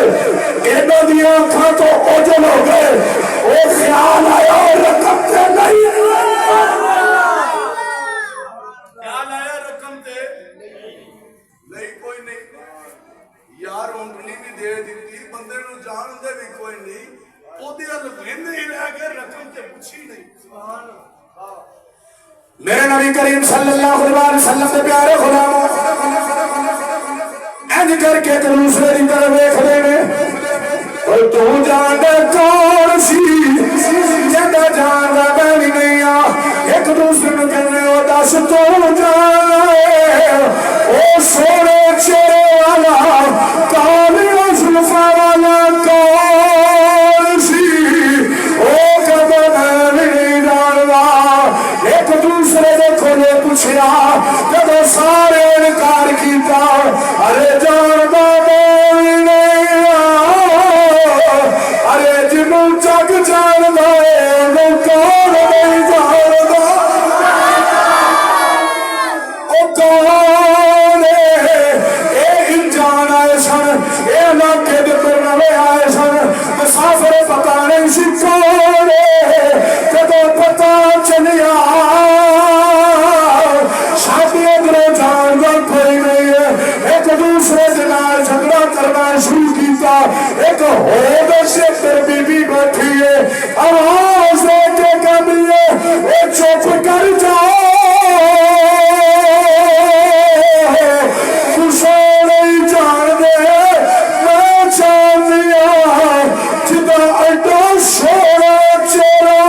S1: انہاں دی آنکھاں تو اوجل ہو گئے، وہ خیال آیا رقم تے نہیں، خیال آیا رقم تے نہیں، کوئی نہیں یار اونٹنی بھی دے دیتی، بندے نو جان دے بھی کوئی نہیں، میرے نبی کریم صلی اللہ علیہ وسلم کے پیارے غلاموں انج کر کے ایک دوسرے کی طرف دیکھ لینے، اور تو جاندا کون سی جاندا جاندا میں بھی نہیں آ، ایک دوسرے کو کہنے او دس تو جائے او سونے چہرے والا کالی زلفاں والا کون سی، او کہتا میں بھی نہیں جاندا۔ ایک دوسرے نے کھولے پوچھیا، جب سارے انکار کیتا، ارے جاندا میں بھی نہیں آ، ارے جنوں جگ جاندا ہے انہوں کون نہیں جاندا، او کون ہے؟ اے انجان آئے سن، اے علاقے دے پر نوے آئے سن، مسافر پتہ نہیں سی کون ہے، جدو پتہ چلیا شادی ادھر جاندا کوئی نہیں ہے، ایک دوسرے کے نال جھگڑا کرنا شروع کیتا، ایک ہور سے پھر بی بی بیٹھی ہے، آواز دے کے کہندی ہے اے چپ کر جاؤ، تساں نہیں جاندے میں جاندی ہاں، جدا ایڈا سونا چہرہ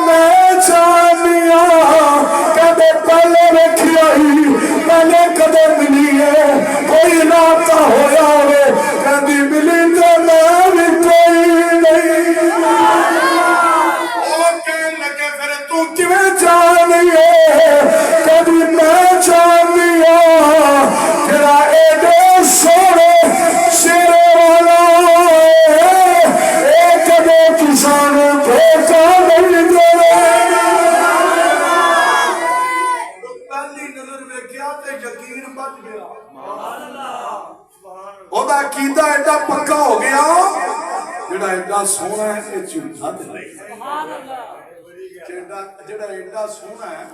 S1: میں جاندی ہاں، کدے پہلے ویکھی آئی پہلے کدے ملی ہے، کوئی رابطہ ہویا ਉਹਦਾ ਅਕੀਦਾ ਐਡਾ ਪੱਕਾ ਹੋ ਗਿਆ ਜਿਹੜਾ ਐਡਾ ਸੋਹਣਾ ਹੈ ਇਹ ਝੂਠਾ ਤੇ ਨਹੀਂ ਜਿਹੜਾ ਐਡਾ ਸੋਹਣਾ ਹੈ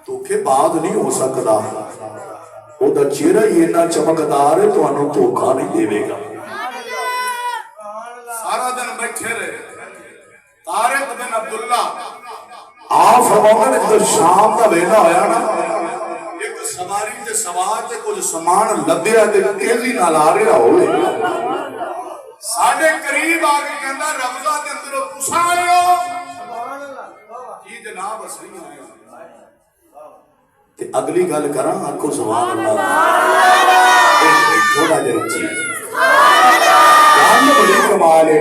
S1: ਧੋਖੇਬਾਜ਼ ਨਹੀਂ ਹੋ ਸਕਦਾ ਉਹਦਾ ਚਿਹਰਾ ਹੀ ਇੰਨਾ ਚਮਕਦਾਰ ਹੈ ਤੁਹਾਨੂੰ ਧੋਖਾ ਨਹੀਂ ਦੇਵੇਗਾ ਸਾਰਾ ਦਿਨ ਬੈਠੇ ਰਹੇ ਤਾਰਿਕ ਬਿਨ ਅਬਦੁੱਲਾ ਆ ਫਰਮਾਉਂਦੇ ਨੇ ਜਦੋਂ ਸ਼ਾਮ ਦਾ ਵੇਲਾ ਹੋਇਆ ਨਾ ਇੱਕ ਸਵਾਰੀ ਤੇ ਸਵਾਰ ਤੇ ਕੁਝ ਸਮਾਨ ਲੱਭਿਆ ਤੇ ਤੇਜ਼ੀ ਨਾਲ ਆ ਰਿਹਾ ਹੋਵੇ ਸਾਡੇ ਕਰੀਬ ਆ ਕੇ ਕਹਿੰਦਾ ਰਬਜ਼ਾ ਦੇ ਅੰਦਰੋਂ ਤੁਸੀਂ ਆਏ ਹੋ ਕੀ ਜਨਾਬ ਅਸੀਂ ਆਏ ਤੇ ਅਗਲੀ ਗੱਲ ਕਰਾਂ ਆਖੋ ਸੁਭਾਨ ਅੱਲਾਹ ਥੋੜਾ ਜਿਹਾ ਉੱਚੀ ਗੱਲ ਬੜੀ ਕਮਾਲ ਹੈ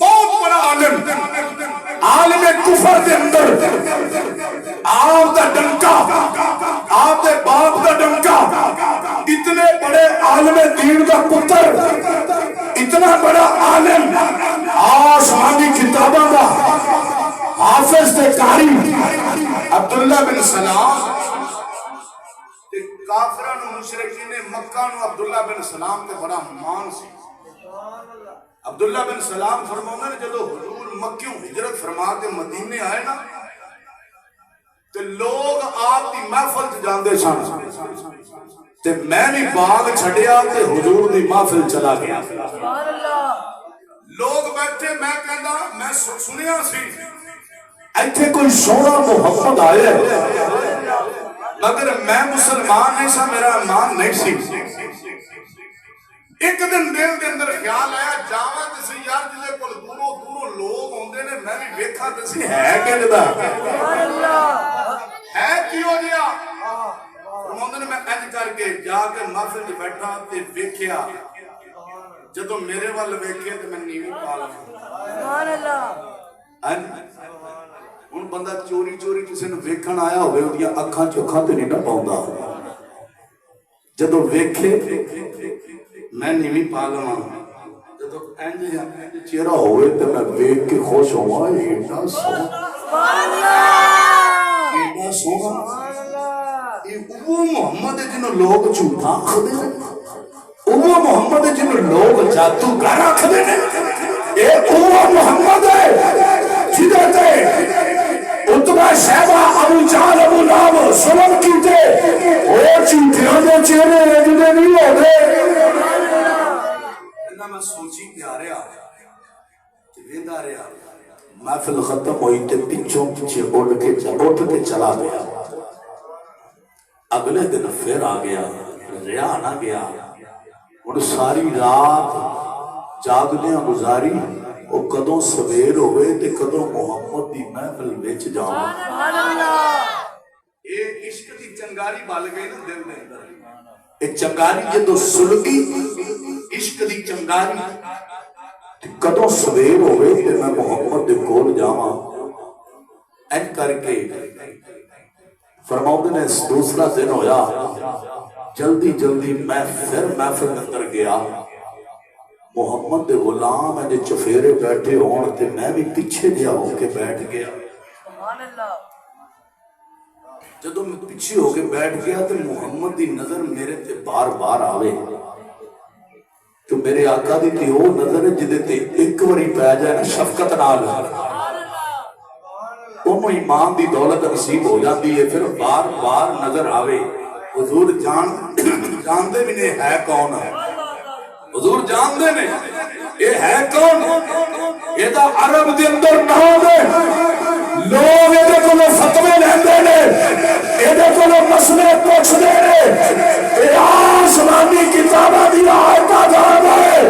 S1: بہت بڑا عالم، عالم کفر دے اندر آپ دا ڈنکا، آپ دے باپ دا ڈنکا، اتنے بڑے عالم دین دا پتر، اتنا بڑا عالم، آسمانی کتاباں دا حافظ تے قاری عبداللہ بن سلام، کافران مشرکین مکہ نو عبداللہ بن سلام تے بڑا مان سی۔ عبداللہ بن سلام فرماؤں نے جدو حضور مکیوں ہجرت فرما کے مدینے آئے نا تے لوگ آپ کی محفل جاندے سن تے میں بھی باغ چھڑیا تے حضور دی محفل چلا گیا۔ لوگ بیٹھے، میں کہنا میں سنیا سی ایتھے کوئی سونا محمد آئے مگر میں مسلمان نہیں سا، میرا ایمان نہیں سی۔ ایک دن دل کے اندر خیال آیا جاواں تے یار جلے کول دوروں دوروں لوگ ہوندے نے، میں بھی ویکھا تے سی ہے کہنے دا ہے کیوں جیا فرماندے نے۔ میں انج کر کے جا کے محفل وچ بیٹھا تے ویکھیا، جدوں میرے ول ویکھے تے میں نیوی پا لیا۔ سبحان اللہ۔ ہن بندہ چوری چوری کسی نوں ویکھن آیا ہوئے اودیاں اکھاں چ اکھاں تے نہیں نہ پاوندا، جدوں ویکھے میں نیوی پا لواں، جدوں انج چہرہ ہوئے تے میں ویکھ کے خوش ہوواں، ایڈا سوہنا، سبحان اللہ، ایڈا سوہنا۔ وہ محمد جنوں لوگ جھوٹا آکھدے نے، وہ محمد جنوں لوگ جادوگر آکھدے نے، اے وہ محمد ہے جدے تے اتبا شہبہ ابو جہل ابو لہب ظلم کیتے، وہ جھوٹیاں دے چہرے جدے نہیں ہوتے۔ انہاں میں سوچی پیا رہا کہ ویندا رہا، محفل ختم ہوئی تے پچھوں پیچھے اٹھ کے چلا گیا۔ اگلے دن پھر آ گیا، رہا نہ گیا، ہن ساری رات جاگدیاں گزاری، وہ کدوں سویر ہوئے تے کدوں محمد دی محفل وچ جاواں۔ سبحان اللہ۔ اے عشق دی چنگاری بل گئی نا دل دے اندر، اے چنگاری جدوں سلگی عشق دی چنگاری تے کدوں سویر ہوئے تے میں محمد دے کول جاواں۔ این کر کے فرماؤں نے دوسرا دن ہویا، جلدی جلدی میں پھر محفل اندر گیا، محمد دے غلام ہے جو چفیرے بیٹھے ہون تے میں بھی پیچھے دیا ہو کے بیٹھ گیا۔ جدو میں پیچھے ہو کے بیٹھ گیا تو محمد دی نظر میرے تے بار بار آوے، تو میرے آقا دی تے وہ نظر ہے جدے تے ایک وری پہ جائے نا شفقت نال، انہوں ایمان دی دولت نصیب ہو جاتی ہے، پھر بار بار نظر آوے۔ حضور جاندے بھی نہیں ہے کون ہے، حضور جان دے نے یہ ہے کون، یہ دا عرب دے اندر نام ہے، لوگ یہ دے کلو فتوے لیندے نے، یہ دے کلو مسئلے پوچھتے نے، یہ آسمانی کتابہ دی آیتہ جان ہے،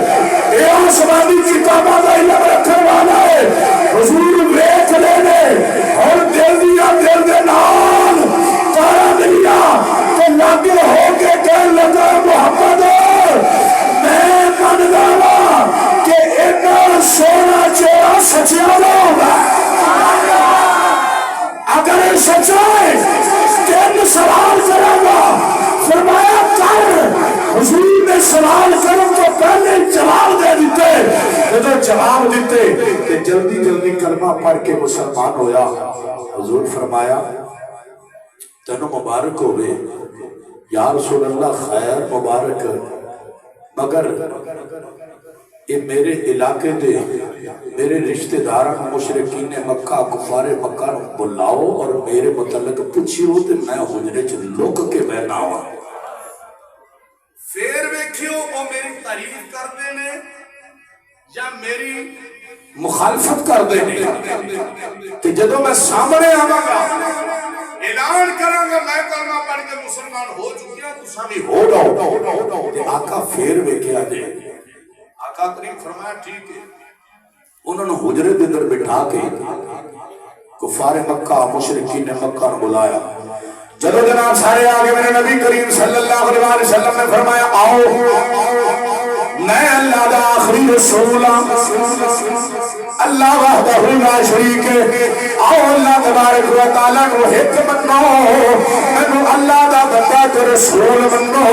S1: یہ آسمانی کتابہ دا علم رکھنے والا ہے۔ حضور ویکھ لینے اور دل دے نال کارا دلیا کہ لاگے ہو کے کہنے لگا محمد میں من داوا کہ اتنا سونا چہرہ سچا نہ ہوگا، اگر یہ سچا ہے تین سوال کرے گا، فرمایا کر۔ حضور نے سوال کرنے تو پہلے جواب دے دیتے، جب جواب دیتے کہ جلدی جلدی کلمہ پڑھ کے مسلمان ہویا۔ حضور فرمایا تینوں مبارک ہوئے یا رسول اللہ، خیر مبارک، مگر یہ میرے علاقے دے میرے رشتہ داران مشرکین مکہ کفار مکہ بلاؤ اور میرے متعلق پوچھیو تے میں حجرے چ لک کے بیٹھا ہوں۔ پھر ویکھیو وہ میری تعریف کردے نے یا میری مخالفت کردے نے، کہ جدو میں سامنے آواں گا اعلان کراں گا میں کلمہ پڑھ کے مسلمان ہو چکیا تو سامنے ہو جاؤ، تے آقا پھر ویکھیا جے۔ آقا کریم فرمایا ٹھیک ہے، انہوں نے حجرے دے اندر بٹھا کے کفار مکہ مشرکین مکہ نے بلایا۔ جدو جناب سارے آگے میرے نبی کریم صلی اللہ علیہ وسلم نے فرمایا آؤ میں اللہ دا آخری رسول اللہ وحدہ لا شریک آؤ اللہ تبارک و تعالیٰ کو ایک منو میں اللہ دا بندہ تو رسول منو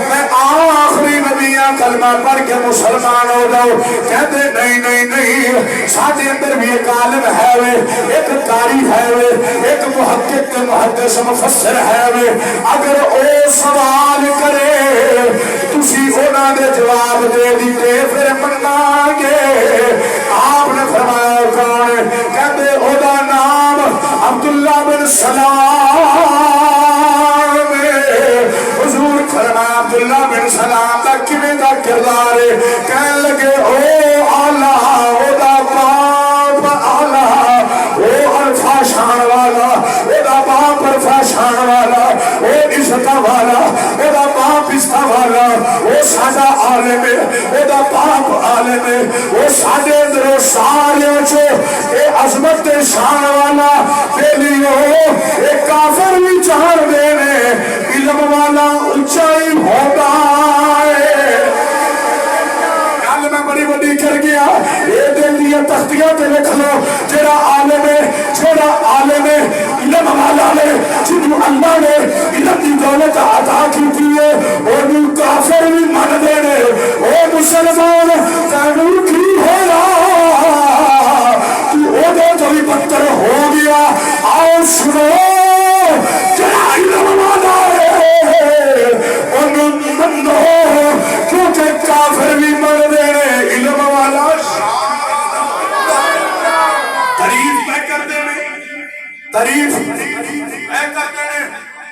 S1: میں آخری نبیاں کلمہ پڑھ کے مسلمان ہو جاؤ کہتے نہیں نہیں نہیں ساتھ اندر بھی ایک عالم ہے وے ایک قاری ہے وے ایک محقق محدث مفسر ہے وے اگر او سوال کرے تسی اونا دے جواب دے دیتے پھر مننا گے آپ نے فرمایا کون کہتے او دا نام عبداللہ بن سلام حضور فرمایا عبداللہ بن سلام دا کنے دا کردار ہے کہنے لگے او اللہ او دا باپ اللہ او الفا شان والا او دا باپ الفا شان والا او عزتہ والا او دا باپ عزتہ والا او سادہ عالم ہے او دا باپ عالم ہے او سادے درو سارے چو اے عظمت شان والا بیلیو اے کافر بھی چار دینے علم والا اونچائی ہوگا گل میں بڑی بڑی کر گیا یہ دل دیا تختیاں تے لکھ لو جڑا عالم ہے علم والا ہے جنہوں اللہ نے علم دی دولت عطا کی ہے اور کافر بھی من دینے او مسلمان تینوں کی ہویا تو او دے تو بھی بدتر ہو گیا آؤ سنو جڑا علم والا ہے انہوں منو کیونکہ کافر بھی من دینے علم والا تعریف میں کر دینے تعریف میں کر دینے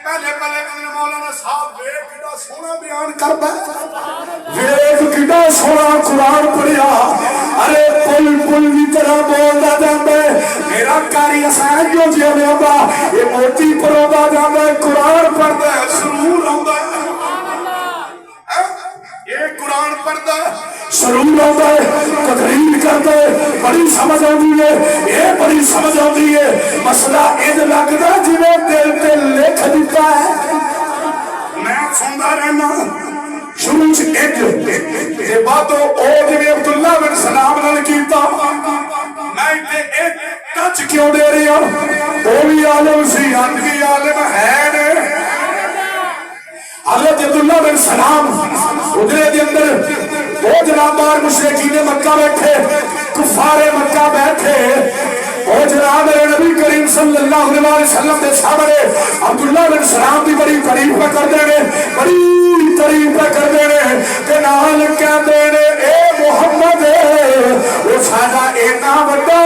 S1: پہلے کدھر مولانا صاحب ویک کیڑا سونا بیان کرتا ہے ویک کیڑا سونا قرآن پڑھیا ارے پل کی طرح بولتا جاتا ہے میرا کاری اسائن جو جی میں آبا یہ موتی پرودا جاتا ہے قرآن پڑھتا ہے سرور آتا ہے یہ قرآن پڑھتا ہے سرور آتا ہے تقریر کرتا ہے بڑی سمجھ آتی ہے یہ بڑی سمجھ آتی ہے مسئلہ اج لگتا ہے جنہیں دل لکھ دیتا ہے میں سنتا رہنا شروع سے ایک باتوں او جنہیں عبداللہ بن سلام نے کیتا میں ایک ٹچ کیوں دے رہی ہوں وہ بھی عالم سی ہم بھی عالم ہے حضرت عبداللہ بن سلام ادھرے دے اندر وہ جناب بار مشرکین مکہ بیٹھے کفار مکہ بیٹھے وہ جناب نبی کریم صلی اللہ علیہ وسلم دے سامنے عبداللہ بن سلام بھی بڑی تعریف پہ کر دینے بڑی تعریف پہ کر دینے کہ نال کہہ دینے اے محمد وہ سادہ اینا بڑا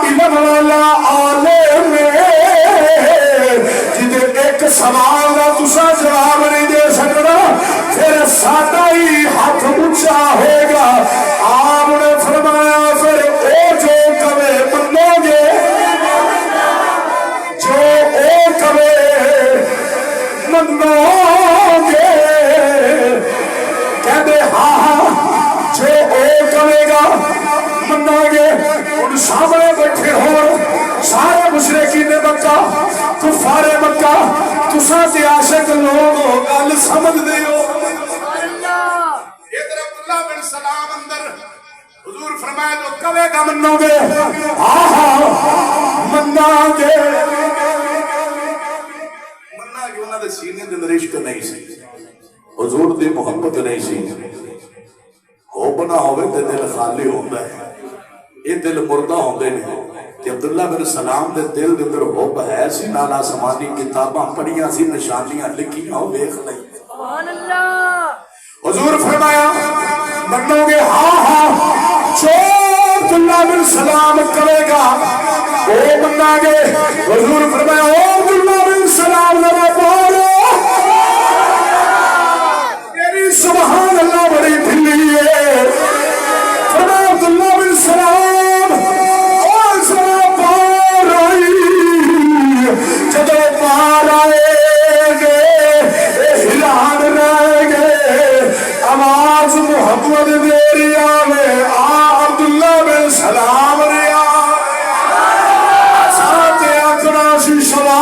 S1: علم والا عالم جدے ایک سوال کا تسا جواب نہیں دے سکنا پھر سادہ ہی ہاتھ اونچا ہوگا آپ نے فرمایا پھر او جو کبے منو گے جو او کبے منو گے کہتے ہاں جو او کبے گا منو گے ان سامنے بیٹھے ہو سارے مشرکین مکہ کفار مکہ تساں تے عاشق لوگ ہو گل سمجھ دے ہو ادھر عبداللہ بن سلام اندر حضور فرمایا جو کبے گا منو گے مننا گے انہاں دے سینے دے اندر عشق نہیں سی حضور دی محبت نہیں سی ہو بنا ہوئے تے دل خالی ہوندا ہے یہ دل مردہ ہوندے نے کہ عبداللہ بن سلام دے دل دے اندر حب ہے سی نال آسمانی کتاباں پڑھیاں سی نشانیاں لکھیاں ویکھ نہیں سبحان اللہ حضور فرمایا منو گے ہاں جو عبداللہ بن سلام کرے گا وہ منا گے حضور فرمایا او عبداللہ بن سلام ذرا بولو میری سبحان اللہ بڑی ڈھلی ہے فرمایا عبداللہ بن سلام اور ذرا پار آئی جدو پار آئے گے ہلان رہ گئے آواز محمد میری آوے عبداللہ بن سلام نے ساتھ اکنا سی سوال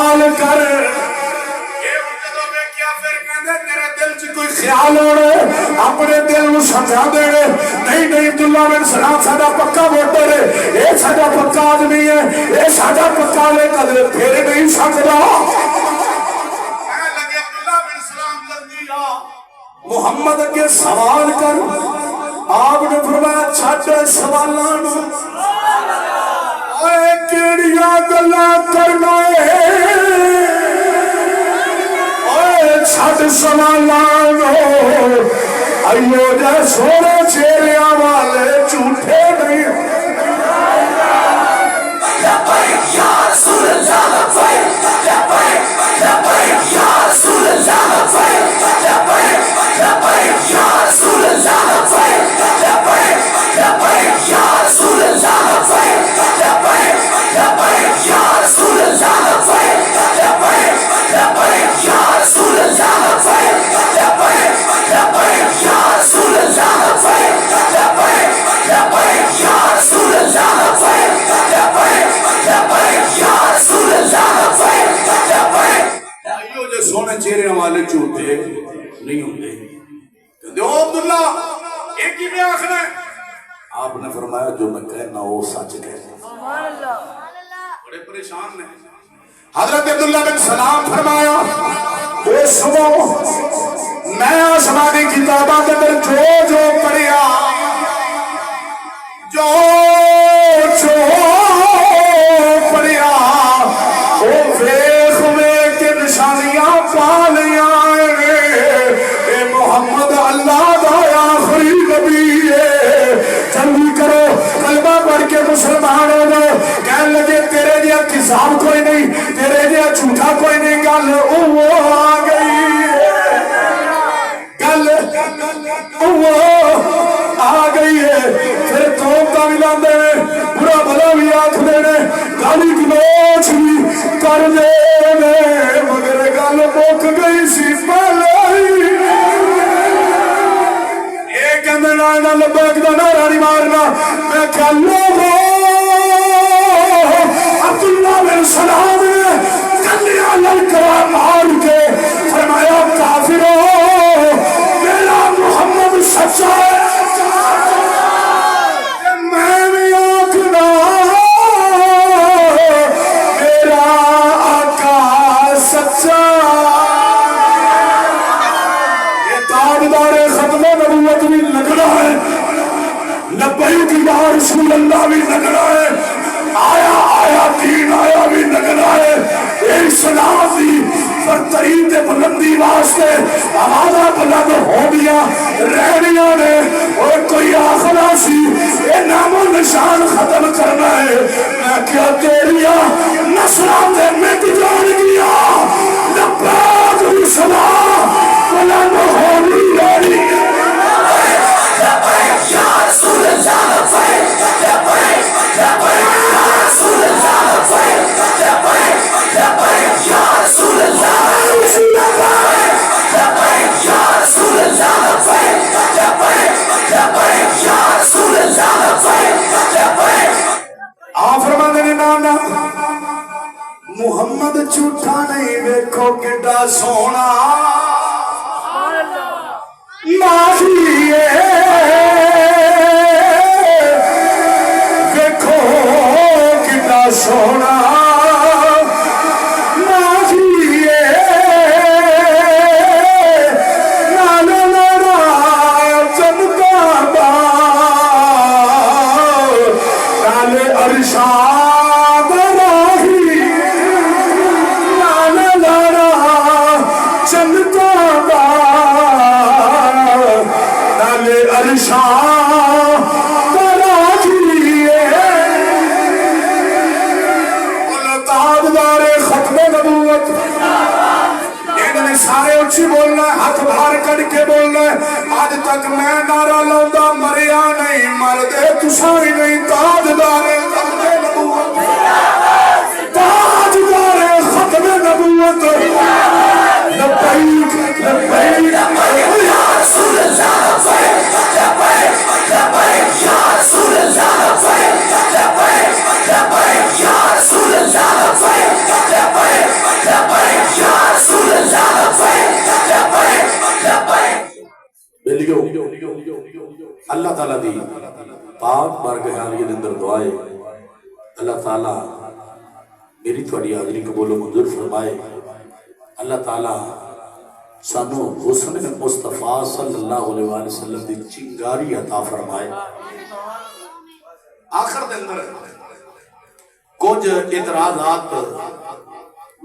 S1: عبداللہ بن سلام ساڈا پکا ووٹر ہے، یہ ساڈا پکا آدمی ہے، یہ ساڈا پکا لے کدے پھر نہیں سکتا۔ محمد کے سوال کر، آپ نے فرمایا چھڈ سوالاں نوں، اے کیڑیاں گلاں کرنا ہے، اے چھڈ سوالاں نوں، ایو جے سونے چہریاں والے جھوٹے نہیں۔ لبیک یا رسول اللہ، لبیک لبیک لبیک یا رسول اللہ، لبیک لبیک لبیک یا رسول اللہ، لبیک لبیک لبیک یا رسول اللہ، لبیک لبیک لبیک یا رسول اللہ، لبیک لبیک لبیک یا رسول اللہ، لبیک لبیک لبیک یا رسول اللہ، لبیک لبیک لبیک یا رسول اللہ، لبیک لبیک لبیک یا رسول اللہ، لبیک لبیک۔ ایو جے سونے چہرے والے جھوٹے نہیں ہوتے۔ کہتے ہو عبداللہ ایک ہی میں آخر ہے، آپ نے فرمایا جو میں کہنا وہ سچ کہنا۔ بڑے پریشان ہیں۔ حضرت عبداللہ بن سلام فرمایا اے سنو، میں آسمانی کتاباں کے اندر جو پڑھیا، جو پڑھیا وہ ویکھ ویکھ کے نشانیاں پا لیاں، اے محمد اللہ دا آخری نبی ہے، جلدی کرو کلمہ پڑھ کے مسلمان ہو جاؤ۔ کہنے لگے تیرے جہا کذاب کوئی نہیں، تیرے جہا جھوٹا کوئی نہیں، گل وہ آ گئی ہے، گل وہ آ گئی ہے۔ پھر قوم کا بھی لاندے نے، برا بھلا بھی آکھدے نے، گالی گلوچ بھی کر دے نے، مگر گل مک گئی سی پہلے ہی۔ یہ کہندے نہ لبیک دا نعرہ نہیں مارنا۔ میں کہا لوگو عبداللہ بن سلام نے کلیاں للکرا مار کے فرمایا کافرو میرا محمد سچا ہے، میں بھی آکھنا میرا آقا سچا۔ یہ تاجدار ختم نبوت بھی لگنا ہے، لبیک یا رسول اللہ بھی لگنا ہے، آیا آیا دین آیا بھی لگنا ہے۔ ایک سلام دی برترین دے بلندی واسطے آوازہ بلند ہو گیا رہنیاں نے، اور کوئی آخرا سی اے نام و نشان ختم کرنا ہے۔ میں کیا تیریا نسلوں دے مٹ جان گیا، لبیک رسولہ بلند ہو گئی۔ لبیک یا رسول اللہ، لبیک لبیک لبیک یا رسول اللہ، لبیک لبیک لبیک یا رسول اللہ، لبیک یا رسول اللہ، لبیک لبیک لبیک یا رسول اللہ، لبیک لبیک۔ آپ فرماتے ہیں نانا محمد جھوٹا نہیں، دیکھو کڈا سونا ماہی دیکھو کڈا سونا ماہی نانا نانا چمکا با نالے ارشاد راہی، نانا نانا چمکا با نالے ارشاد راہی۔ تاجدار ختم نبوت، انہوں نے سارے اچھی بولنا ہے، ہاتھ باہر کر کے بولنا ہے، آج تک میں نعرہ لاؤں مریا نہیں، مردے تسائی نہیں۔ تاجدار ختم نبوت، تاجدار ختم نبوت، لبیک لبیک یا رسول اللہ، لبیک لبیک یا رسول اللہ، لبیک لبیک لبیک یا رسول اللہ، لبیک لبیک لبیک یا رسول اللہ، لبیک لبیک لبیک۔ اللہ تعالیٰ دی پاک بارگاہ کے اندر دعائے اللہ تعالیٰ میری تھوڑی حاضری قبول و منظور فرمائے. اللہ تعالیٰ سانو حسن مصطفیٰ صلی اللہ علیہ وآلہ وسلم دی چنگاری عطا فرمائے. آخر دے اندر کچھ اعتراضات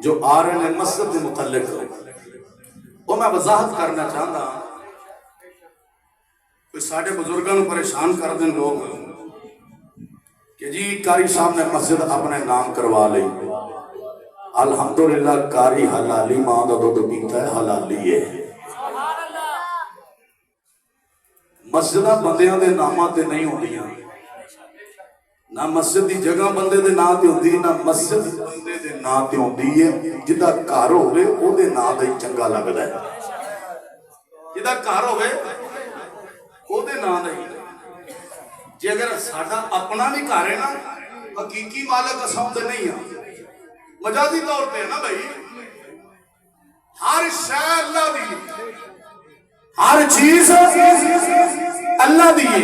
S1: جو آ رہے ہیں مسجد کے متعلق وہ میں وضاحت کرنا چاہتا. کوئی ساڑھے بزرگوں کو پریشان کر دیں لوگ کہ جی قاری صاحب نے مسجد اپنے نام کروا لی. الحمدللہ قاری حلالی ماں دا دودھ پیتا ہے حلالی ہے. مسجدہ بندیاں دے نامہ تے نہیں ہوندیاں, نہ مسجد دی جگہ بندے دے نام تے ہوندی, نہ مسجد بندے دے نام تے ہوندی ہے. جدہ گھر ہوئے او دے نام دے چنگا لگدا ہے. جدہ گھر ہوئے او دے نام دے. جی اگر ساڈا اپنا بھی گھر ہے نا, حقیقی مالک اساں دے نہیں ہیں, مجازی طور پہ ہے نا بھائی. ہر شے اللہ دی, ہر چیز اللہ دی ہے.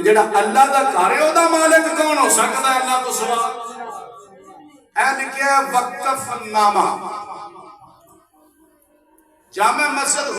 S1: جڑا اللہ دا گھر ہے او دا مالک کون ہو سکتا ہے اللہ تو سوا؟ اے لکھیا وقف نامہ جامع مسجد